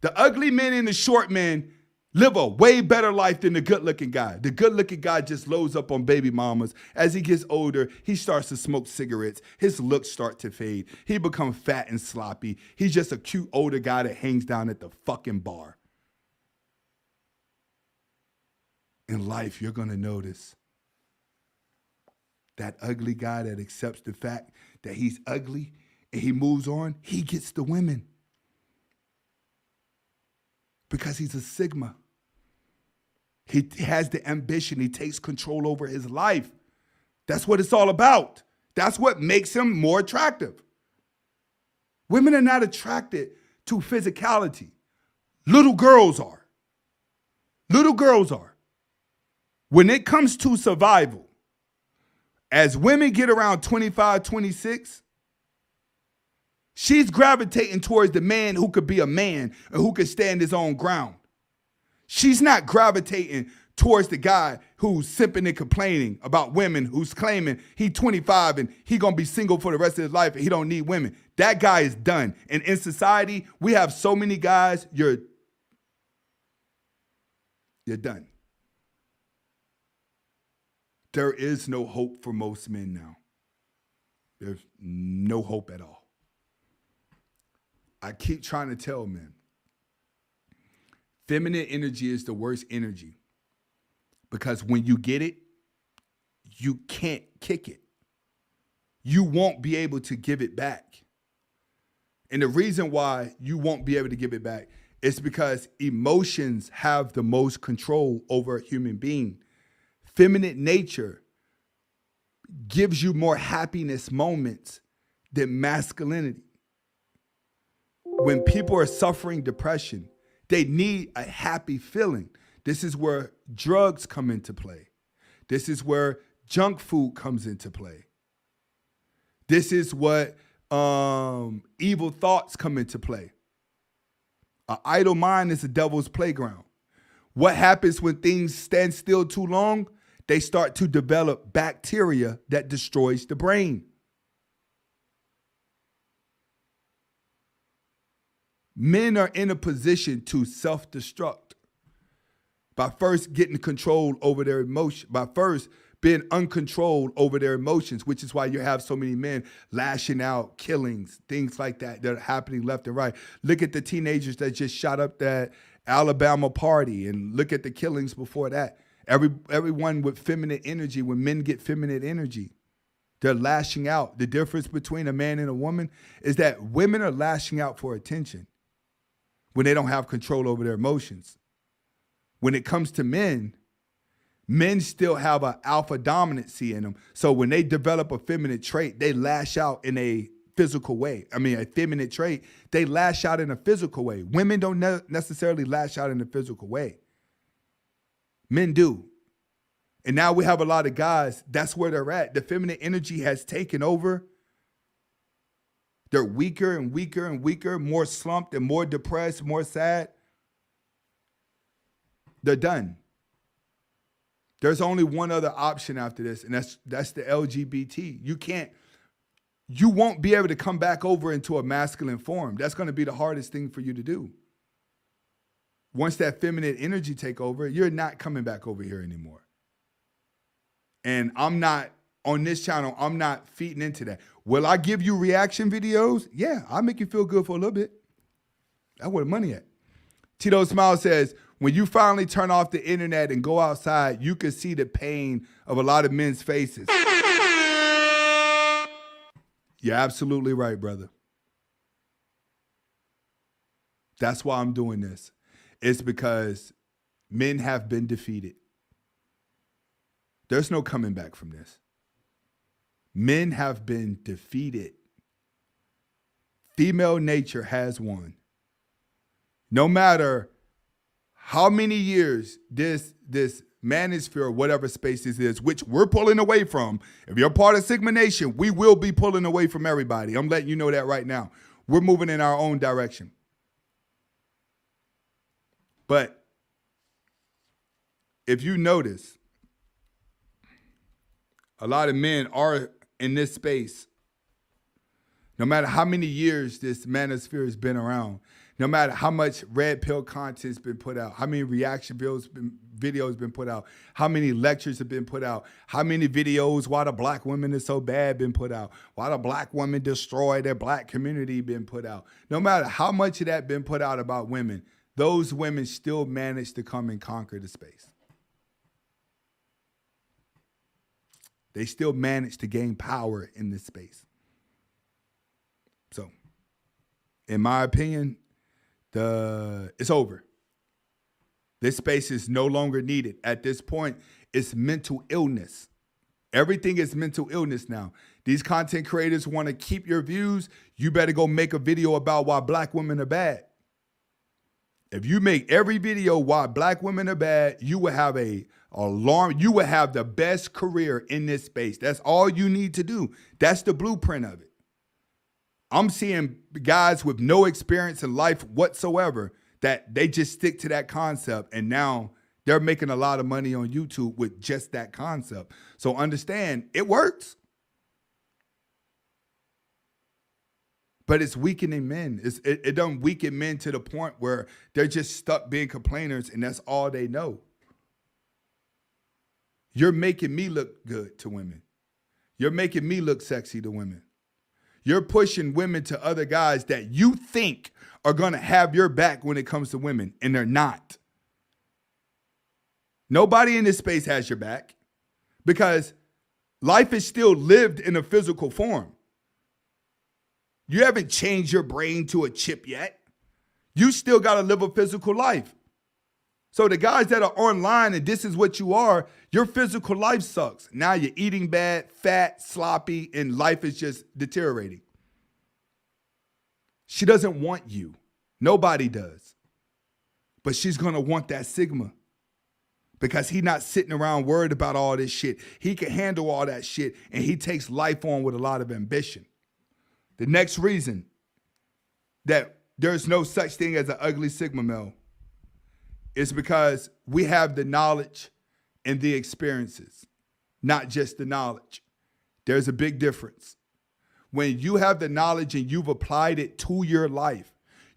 The ugly men and the short men live a way better life than the good-looking guy. The good-looking guy just loads up on baby mamas. As he gets older, he starts to smoke cigarettes. His looks start to fade. He becomes fat and sloppy. He's just a cute older guy that hangs down at the fucking bar. In life, you're going to notice that ugly guy that accepts the fact that he's ugly and he moves on, he gets the women. Because he's a Sigma. He has the ambition. He takes control over his life. That's what it's all about. That's what makes him more attractive. Women are not attracted to physicality. Little girls are. Little girls are. When it comes to survival, as women get around 25, 26, she's gravitating towards the man who could be a man and who could stand his own ground. She's not gravitating towards the guy who's simping and complaining about women, who's claiming he's 25 and he gonna be single for the rest of his life and he don't need women. That guy is done. And in society, we have so many guys, you're done. There is no hope for most men now. There's no hope at all. I keep trying to tell men, feminine energy is the worst energy because when you get it, you can't kick it. You won't be able to give it back. And the reason why you won't be able to give it back is because emotions have the most control over a human being. Feminine nature gives you more happiness moments than masculinity. When people are suffering depression, They need a happy feeling. This is where drugs come into play. This is where junk food comes into play. This is what evil thoughts come into play. An idle mind is the devil's playground. What happens when things stand still too long? They start to develop bacteria that destroys the brain. Men are in a position to self-destruct by first getting control over their emotion, by first being uncontrolled over their emotions, which is why you have so many men lashing out, killings, things like that are happening left and right. Look at the teenagers that just shot up that Alabama party, and look at the killings before that. Everyone with feminine energy, when men get feminine energy, they're lashing out. The difference between a man and a woman is that women are lashing out for attention when they don't have control over their emotions. When it comes to men, men still have an alpha dominancy in them. So when they develop a feminine trait, they lash out in a physical way. I mean, a feminine trait, they lash out in a physical way. Women don't necessarily lash out in a physical way. Men do. And now we have a lot of guys, that's where they're at. The feminine energy has taken over. They're weaker and weaker and weaker, more slumped and more depressed, more sad. They're done. There's only one other option after this, and that's the LGBT. You won't be able to come back over into a masculine form. That's going to be the hardest thing for you to do. Once that feminine energy take over, you're not coming back over here anymore. And I'm not, on this channel, I'm not feeding into that. Will I give you reaction videos? Yeah, I'll make you feel good for a little bit. That's where the money at. Tito Smile says, when you finally turn off the internet and go outside, you can see the pain of a lot of men's faces. You're absolutely right, brother. That's why I'm doing this. It's because men have been defeated. There's no coming back from this. Men have been defeated. Female nature has won. No matter how many years this manosphere, whatever space this is, which we're pulling away from. If you're part of Sigma Nation, we will be pulling away from everybody. I'm letting you know that right now. We're moving in our own direction. But if you notice, a lot of men are in this space. No matter how many years this manosphere has been around, no matter how much red pill content's been put out, how many reaction videos been put out, how many lectures have been put out, how many videos why the black women is so bad been put out, why the black women destroy their black community been put out. No matter how much of that been put out about women, those women still manage to come and conquer the space. They still manage to gain power in this space. So, in my opinion, it's over. This space is no longer needed. At this point, it's mental illness. Everything is mental illness now. These content creators want to keep your views. You better go make a video about why black women are bad. If you make every video why black women are bad, you will have you will have the best career in this space. That's all you need to do. That's the blueprint of it. I'm seeing guys with no experience in life whatsoever that they just stick to that concept, and now they're making a lot of money on YouTube with just that concept. So understand, it works. But it's weakening men. It done weaken men to the point where they're just stuck being complainers, and that's all they know. You're making me look good to women. You're making me look sexy to women. You're pushing women to other guys that you think are going to have your back when it comes to women, and they're not. Nobody in this space has your back because life is still lived in a physical form. You haven't changed your brain to a chip yet. You still got to live a physical life. So the guys that are online and this is what you are, your physical life sucks. Now you're eating bad, fat, sloppy, and life is just deteriorating. She doesn't want you. Nobody does. But she's going to want that Sigma because he's not sitting around worried about all this shit. He can handle all that shit, and he takes life on with a lot of ambition. The next reason that there's no such thing as an ugly Sigma male is because we have the knowledge and the experiences, not just the knowledge. There's a big difference. When you have the knowledge and you've applied it to your life,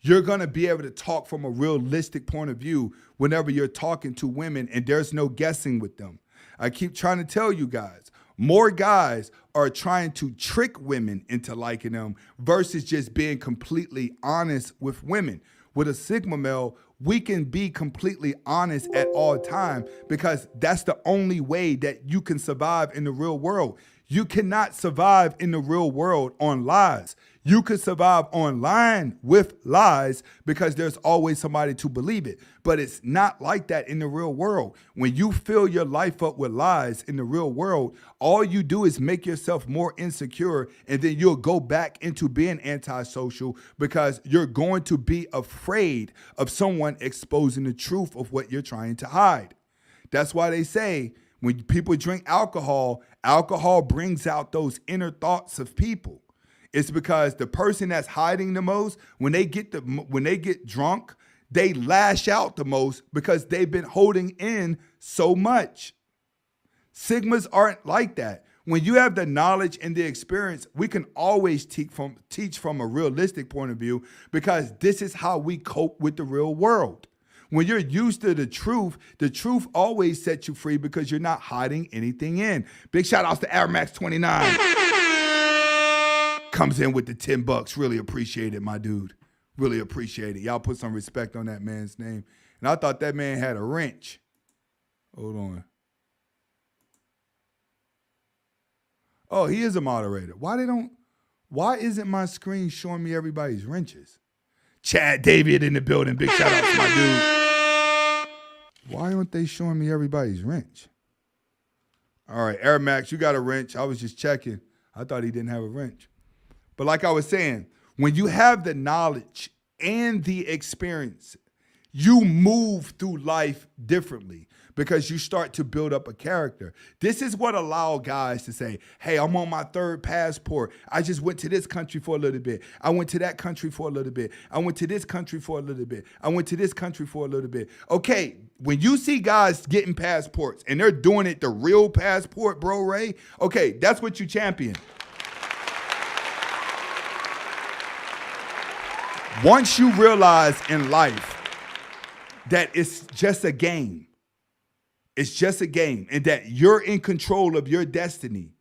you're going to be able to talk from a realistic point of view whenever you're talking to women, and there's no guessing with them. I keep trying to tell you guys, more guys are trying to trick women into liking them versus just being completely honest with women. With a Sigma male, we can be completely honest at all time because that's the only way that you can survive in the real world. You cannot survive in the real world on lies. You can survive online with lies because there's always somebody to believe it. But it's not like that in the real world. When you fill your life up with lies in the real world, all you do is make yourself more insecure, and then you'll go back into being antisocial because you're going to be afraid of someone exposing the truth of what you're trying to hide. That's why they say when people drink alcohol, alcohol brings out those inner thoughts of people. It's because the person that's hiding the most, when they get drunk, they lash out the most because they've been holding in so much. Sigmas aren't like that. When you have the knowledge and the experience, we can always teach from a realistic point of view because this is how we cope with the real world. When you're used to the truth always sets you free because you're not hiding anything in. Big shout outs to Air Max 29. Comes in with the $10. Really appreciate it, my dude. Really appreciate it. Y'all put some respect on that man's name. And I thought that man had a wrench. Hold on. Oh, he is a moderator. Why isn't my screen showing me everybody's wrenches? Chad David in the building. Big shout out to my dude. Why aren't they showing me everybody's wrench? All right, Air Max, you got a wrench. I was just checking. I thought he didn't have a wrench. But like I was saying, when you have the knowledge and the experience, you move through life differently because you start to build up a character. This is what allows guys to say, hey, I'm on my third passport. I just went to this country for a little bit. I went to that country for a little bit. I went to this country for a little bit. I went to this country for a little bit. Okay, when you see guys getting passports and they're doing it the real passport, bro, Ray, okay, that's what you champion. Once you realize in life that it's just a game, and that you're in control of your destiny,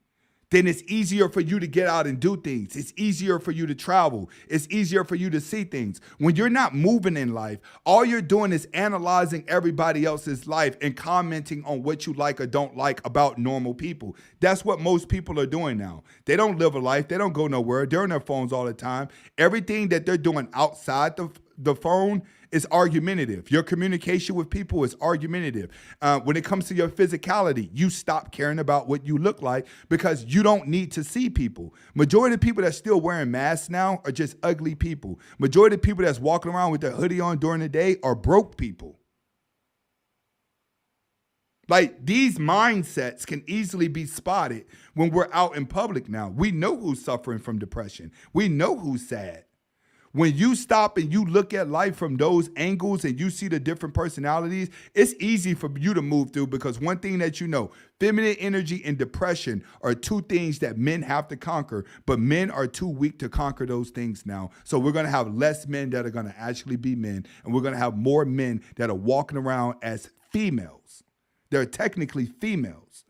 then it's easier for you to get out and do things. It's easier for you to travel. It's easier for you to see things. When you're not moving in life, all you're doing is analyzing everybody else's life and commenting on what you like or don't like about normal people. That's what most people are doing now. They don't live a life. They don't go nowhere. They're on their phones all the time. Everything that they're doing outside the phone is argumentative. Your communication with people is argumentative. When it comes to your physicality, you stop caring about what you look like because you don't need to see people. Majority of people that's still wearing masks now are just ugly people. Majority of people that's walking around with their hoodie on during the day are broke people. Like, these mindsets can easily be spotted when we're out in public now. We know who's suffering from depression. We know who's sad. When you stop and you look at life from those angles and you see the different personalities, it's easy for you to move through because one thing that you know, feminine energy and depression are two things that men have to conquer, but men are too weak to conquer those things now. So we're going to have less men that are going to actually be men, and we're going to have more men that are walking around as females. They're technically females.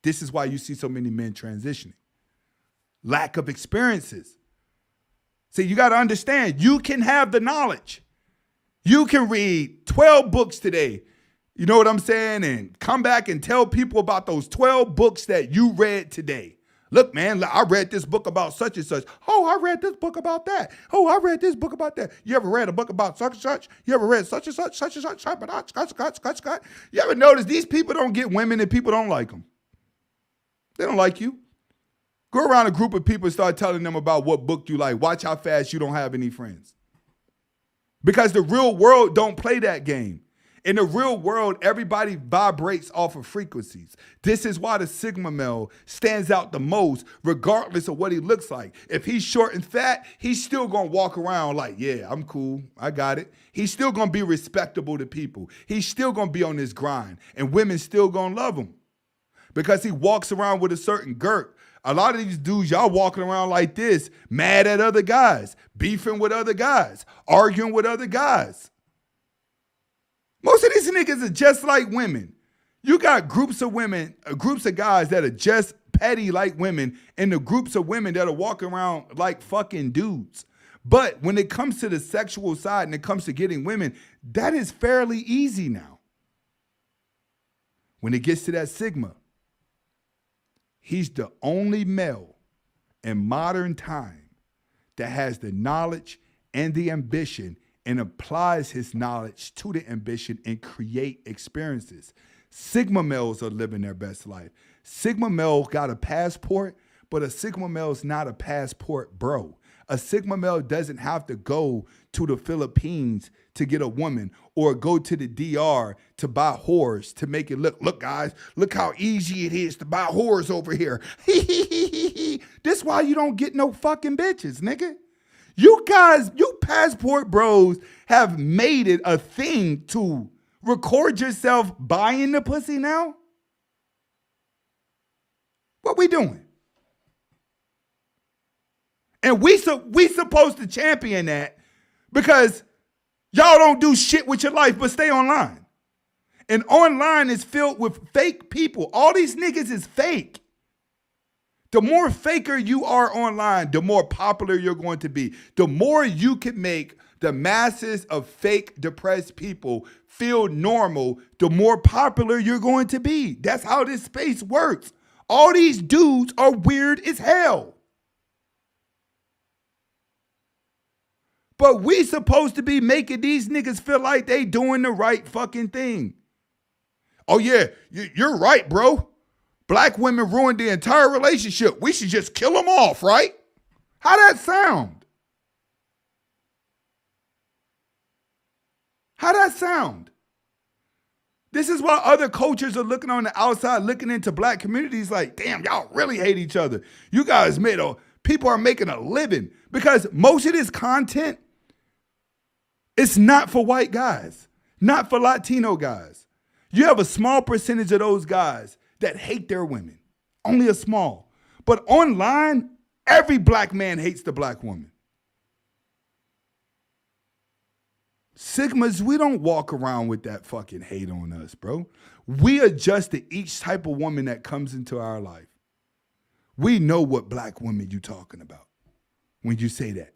This is why you see so many men transitioning. Lack of experiences. See, you got to understand, you can have the knowledge. You can read 12 books today. You know what I'm saying? And come back and tell people about those 12 books that you read today. Look, man, I read this book about such and such. Oh, I read this book about that. Oh, I read this book about that. You ever read a book about such and such? You ever read such and such, such and such? You ever notice these people don't get women and people don't like them? They don't like you. Go around a group of people and start telling them about what book you like. Watch how fast you don't have any friends. Because the real world don't play that game. In the real world, everybody vibrates off of frequencies. This is why the Sigma male stands out the most, regardless of what he looks like. If he's short and fat, he's still going to walk around like, yeah, I'm cool. I got it. He's still going to be respectable to people. He's still going to be on his grind. And women still going to love him because he walks around with a certain girth. A lot of these dudes, y'all walking around like this, mad at other guys, beefing with other guys, arguing with other guys. Most of these niggas are just like women. You got groups of women, groups of guys that are just petty like women, and the groups of women that are walking around like fucking dudes. But when it comes to the sexual side and it comes to getting women, that is fairly easy now. When it gets to that Sigma, he's the only male in modern time that has the knowledge and the ambition and applies his knowledge to the ambition and create experiences. Sigma males are living their best life. Sigma male got a passport, but a Sigma male is not a passport bro. A Sigma male doesn't have to go to the Philippines to get a woman or go to the DR to buy whores to make it look guys, look how easy it is to buy whores over here. This why you don't get no fucking bitches, nigga. You guys, you passport bros have made it a thing to record yourself buying the pussy now? What we doing? And we supposed to champion that because y'all don't do shit with your life but stay online. And online is filled with fake people. All these niggas is fake. The more faker you are online, the more popular you're going to be. The more you can make the masses of fake, depressed people feel normal, the more popular you're going to be. That's how this space works. All these dudes are weird as hell. But we supposed to be making these niggas feel like they doing the right fucking thing. Oh yeah, you're right, bro. Black women ruined the entire relationship. We should just kill them off, right? How that sound? How that sound? This is why other cultures are looking on the outside, looking into black communities like, damn, y'all really hate each other. You guys people are making a living because most of this content, it's not for white guys, not for Latino guys. You have a small percentage of those guys that hate their women, only a small. But online, every black man hates the black woman. Sigmas, we don't walk around with that fucking hate on us, bro. We adjust to each type of woman that comes into our life. We know what black women you talking about when you say that.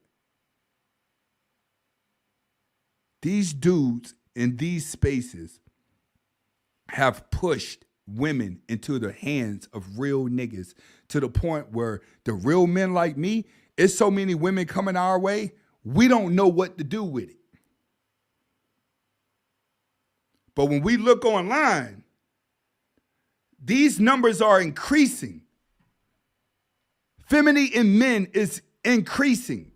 These dudes in these spaces have pushed women into the hands of real niggas to the point where the real men like me, it's so many women coming our way, we don't know what to do with it. But when we look online, these numbers are increasing. Femininity in men is increasing.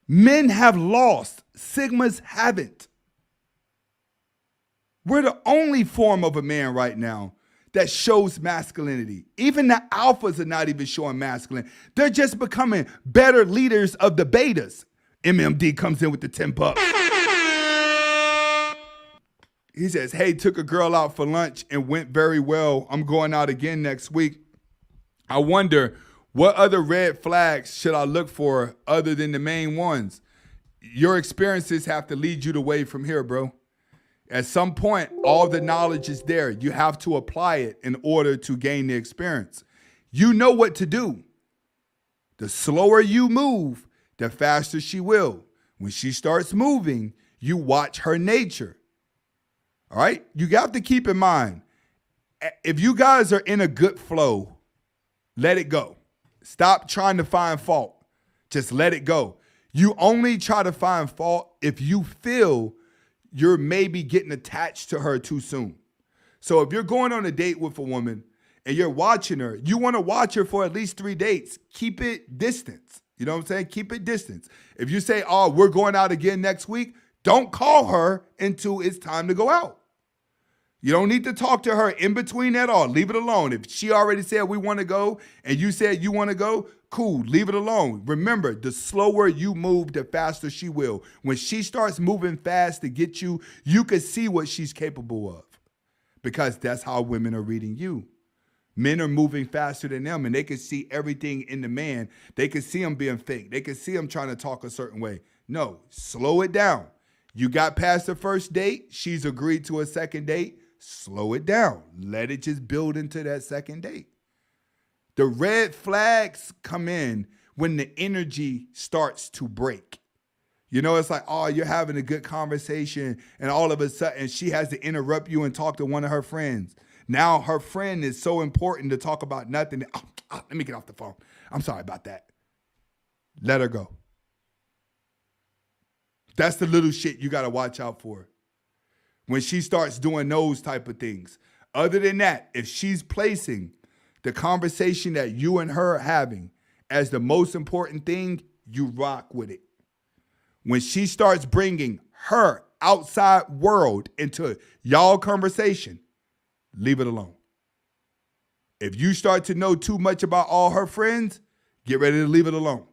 Men have lost. Sigmas haven't. We're the only form of a man right now that shows masculinity. Even the alphas are not even showing masculine. They're just becoming better leaders of the betas. MMD comes in with the 10 bucks. He says, hey, took a girl out for lunch and went very well. I'm going out again next week. I wonder, what other red flags should I look for other than the main ones? Your experiences have to lead you the way from here, bro. At some point, all the knowledge is there. You have to apply it in order to gain the experience. You know what to do. The slower you move, the faster she will. When she starts moving, you watch her nature. All right? You have to keep in mind, if you guys are in a good flow, let it go. Stop trying to find fault. Just let it go. You only try to find fault if you feel you're maybe getting attached to her too soon. So if you're going on a date with a woman and you're watching her, you want to watch her for at least 3 dates. Keep it distance. You know what I'm saying? Keep it distance. If you say, oh, we're going out again next week, Don't call her until it's time to go out. You don't need to talk to her in between at all. Leave it alone. If she already said we want to go and you said you want to go, cool, leave it alone. Remember, the slower you move, the faster she will. When she starts moving fast to get you, you can see what she's capable of because that's how women are reading you. Men are moving faster than them and they can see everything in the man. They can see him being fake. They can see him trying to talk a certain way. No, slow it down. You got past the first date. She's agreed to a second date. Slow it down. Let it just build into that second date. The red flags come in when the energy starts to break. You know, it's like, oh, you're having a good conversation and all of a sudden she has to interrupt you and talk to one of her friends. Now her friend is so important to talk about nothing. Let me get off the phone. I'm sorry about that. Let her go. That's the little shit you got to watch out for. When she starts doing those type of things. Other than that, if she's placing the conversation that you and her are having as the most important thing, you rock with it. When she starts bringing her outside world into y'all conversation, leave it alone. If you start to know too much about all her friends, get ready to leave it alone.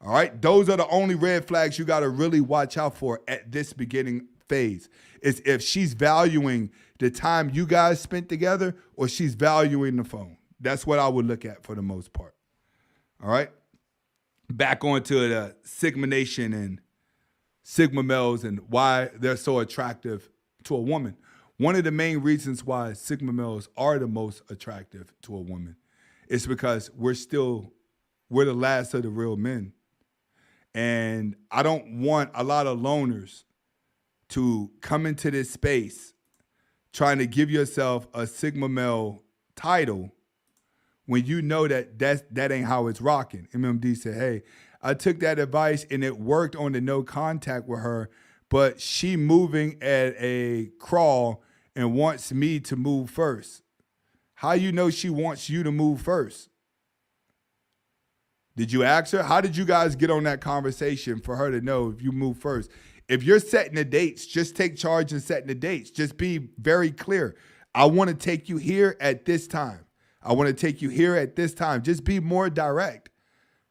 All right? Those are the only red flags you got to really watch out for at this beginning phase. Is if she's valuing the time you guys spent together or she's valuing the phone. That's what I would look at for the most part. All right? Back onto the Sigma Nation and Sigma males and why they're so attractive to a woman. One of the main reasons why Sigma males are the most attractive to a woman is because we're the last of the real men. And I don't want a lot of loners to come into this space trying to give yourself a Sigma male title when you know that ain't how it's rocking. MMD said, hey, I took that advice and it worked on the no contact with her, but she moving at a crawl and wants me to move first. How you know she wants you to move first? Did you ask her? How did you guys get on that conversation for her to know if you move first? If you're setting the dates, just take charge and setting the dates. Just be very clear. I want to take you here at this time. I want to take you here at this time. Just be more direct.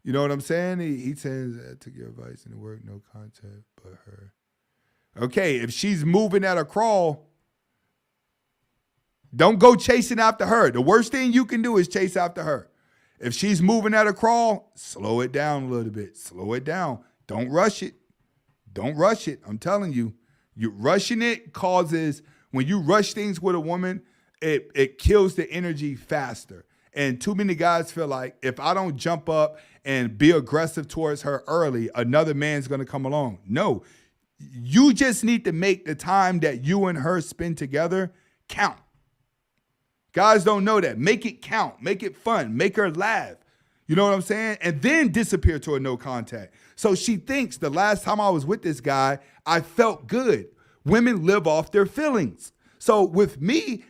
You know what I'm saying? He says, I took your advice and it worked, no contact but her. Okay, if she's moving at a crawl, don't go chasing after her. The worst thing you can do is chase after her. If she's moving at a crawl, slow it down a little bit. Slow it down. Don't rush it. Don't rush it. I'm telling you, rushing it causes, when you rush things with a woman, it kills the energy faster. And too many guys feel like if I don't jump up and be aggressive towards her early, another man's going to come along. No, you just need to make the time that you and her spend together count. Guys don't know that. Make it count. Make it fun. Make her laugh. You know what I'm saying? And then disappear to a no contact. So she thinks the last time I was with this guy, I felt good. Women live off their feelings. So with me,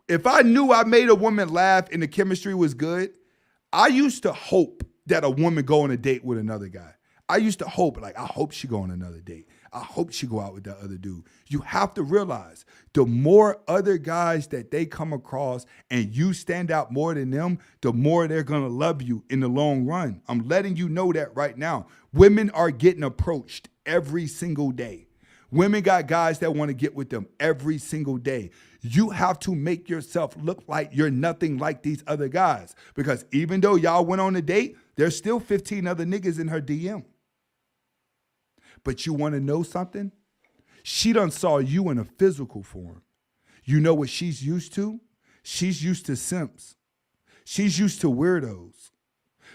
if I knew I made a woman laugh and the chemistry was good, I used to hope that a woman go on a date with another guy. I used to hope, like, I hope she go on another date. I hope she go out with that other dude. You have to realize the more other guys that they come across and you stand out more than them, the more they're going to love you in the long run. I'm letting you know that right now. Women are getting approached every single day. Women got guys that want to get with them every single day. You have to make yourself look like you're nothing like these other guys. Because even though y'all went on a date, there's still 15 other niggas in her DM. But you want to know something? She done saw you in a physical form. You know what she's used to? She's used to simps. She's used to weirdos.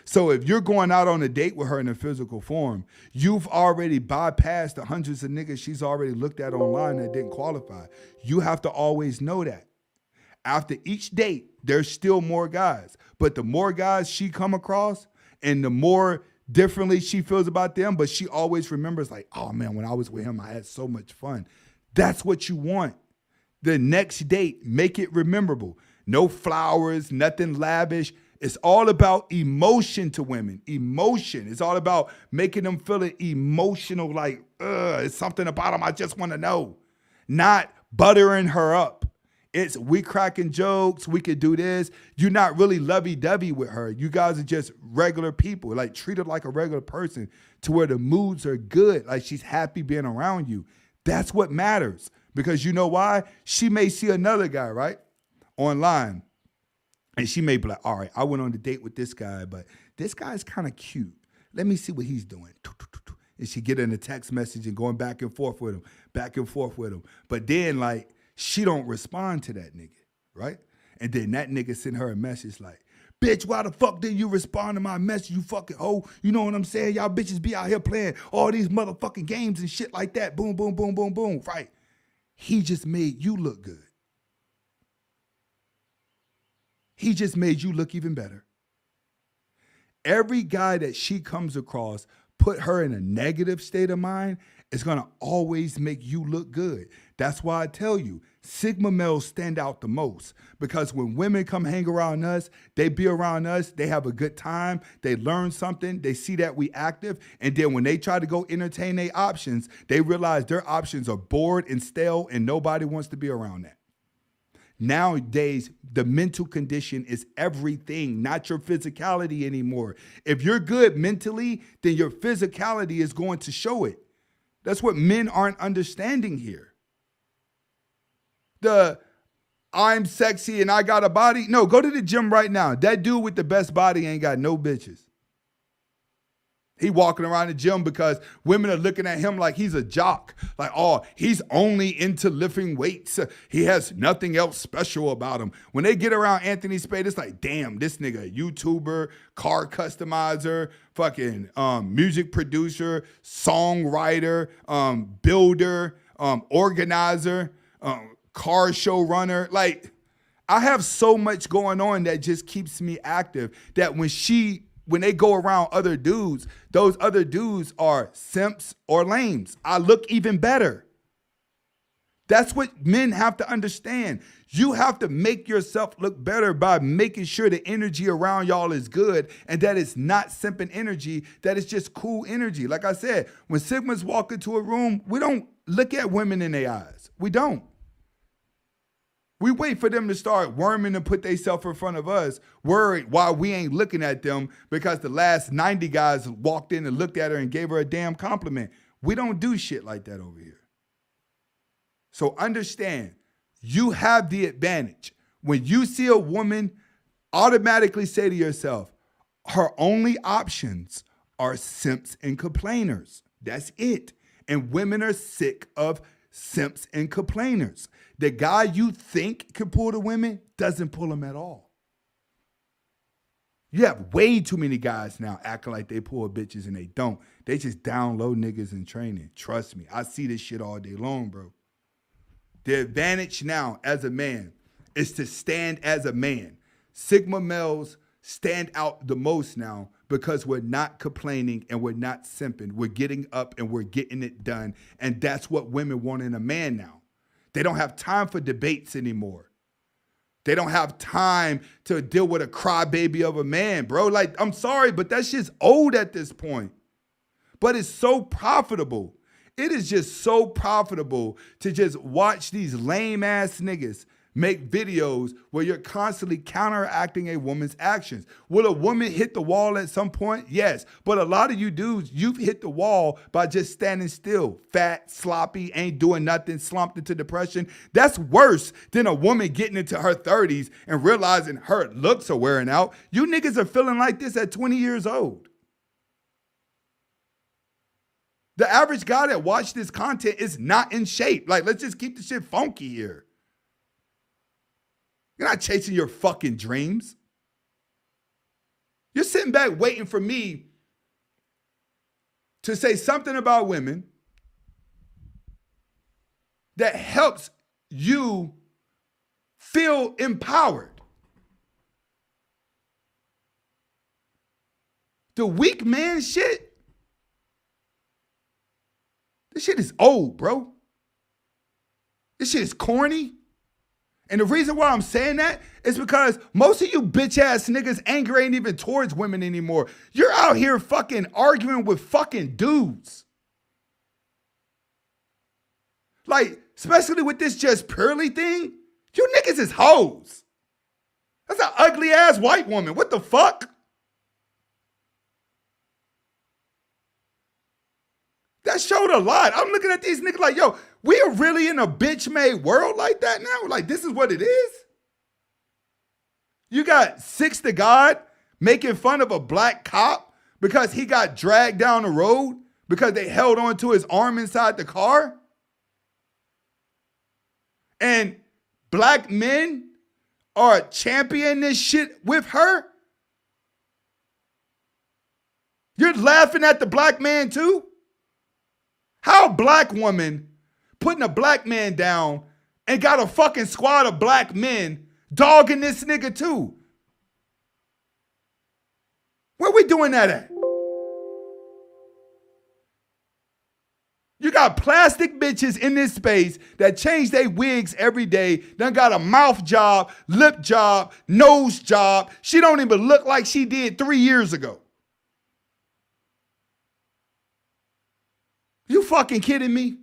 So if you're going out on a date with her in a physical form, you've already bypassed the hundreds of niggas she's already looked at online that didn't qualify. You have to always know that. After each date, there's still more guys. But the more guys she come across and the more differently she feels about them, but she always remembers like, oh man, when I was with him, I had so much fun. That's what you want. The next date, make it memorable. No flowers, nothing lavish. It's all about emotion to women. Emotion. It's all about making them feel emotional, like, it's something about them I just want to know. Not buttering her up. It's we cracking jokes, we could do this. You're not really lovey-dovey with her. You guys are just regular people. Like, treat her like a regular person to where the moods are good. Like, she's happy being around you. That's what matters. Because you know why? She may see another guy, right? Online. And she may be like, all right, I went on a date with this guy, but this guy's kind of cute. Let me see what he's doing. And she get in a text message and going back and forth with him. But then, like, she don't respond to that nigga, right? And then that nigga send her a message like, bitch, why the fuck didn't you respond to my message, you fucking hoe? You know what I'm saying? Y'all bitches be out here playing all these motherfucking games and shit like that. Boom, boom, boom, boom, boom, right? He just made you look good. He just made you look even better. Every guy that she comes across, put her in a negative state of mind, is going to always make you look good. That's why I tell you, Sigma males stand out the most, because when women come hang around us, they be around us, they have a good time, they learn something, they see that we active, and then when they try to go entertain their options, they realize their options are bored and stale and nobody wants to be around that. Nowadays, the mental condition is everything, not your physicality anymore. If you're good mentally, then your physicality is going to show it. That's what men aren't understanding here. The I'm sexy and I got a body. No, go to the gym right now. That dude with the best body ain't got no bitches. He walking around the gym because women are looking at him like he's a jock. Like, oh, he's only into lifting weights. He has nothing else special about him. When they get around Anthony Spade, it's like, damn, this nigga, YouTuber, car customizer, fucking music producer, songwriter, builder, organizer, car show runner. Like, I have so much going on that just keeps me active that when they go around other dudes, those other dudes are simps or lames. I look even better. That's what men have to understand. You have to make yourself look better by making sure the energy around y'all is good and that it's not simping energy, that it's just cool energy. Like I said, when Sigmas walk into a room, we don't look at women in their eyes. We don't. We wait for them to start worming and put themselves in front of us, worried why we ain't looking at them because the last 90 guys walked in and looked at her and gave her a damn compliment. We don't do shit like that over here. So understand, you have the advantage. When you see a woman, automatically say to yourself, her only options are simps and complainers. That's it. And women are sick of simps and complainers. The guy you think can pull the women doesn't pull them at all. You have way too many guys now acting like they pull bitches and they don't. They just down low niggas in training. Trust me, I see this shit all day long, bro. The advantage now as a man is to stand as a man. Sigma males stand out the most now because we're not complaining and we're not simping. We're getting up and we're getting it done. And that's what women want in a man now. They don't have time for debates anymore. They don't have time to deal with a crybaby of a man, bro. Like, I'm sorry, but that shit's old at this point. But it's so profitable. It is just so profitable to just watch these lame ass niggas make videos where you're constantly counteracting a woman's actions. Will a woman hit the wall at some point? Yes. But a lot of you dudes, you've hit the wall by just standing still. Fat, sloppy, ain't doing nothing, slumped into depression. That's worse than a woman getting into her 30s and realizing her looks are wearing out. You niggas are feeling like this at 20 years old. The average guy that watched this content is not in shape. Like, let's just keep the shit funky here. You're not chasing your fucking dreams. You're sitting back waiting for me to say something about women that helps you feel empowered. The weak man shit, this shit is old, bro. This shit is corny. And the reason why I'm saying that is because most of you bitch ass niggas anger ain't even towards women anymore. You're out here fucking arguing with fucking dudes. Like, especially with this just purely thing, you niggas is hoes. That's an ugly ass white woman. What the fuck? That showed a lot. I'm looking at these niggas like, yo, we are really in a bitch-made world like that now? Like, this is what it is? You got Six to God making fun of a black cop because he got dragged down the road because they held on to his arm inside the car? And black men are championing this shit with her? You're laughing at the black man too? How a black woman putting a black man down and got a fucking squad of black men dogging this nigga too? Where we doing that at? You got plastic bitches in this space that change their wigs every day, done got a mouth job, lip job, nose job. She don't even look like she did 3 years ago. You fucking kidding me?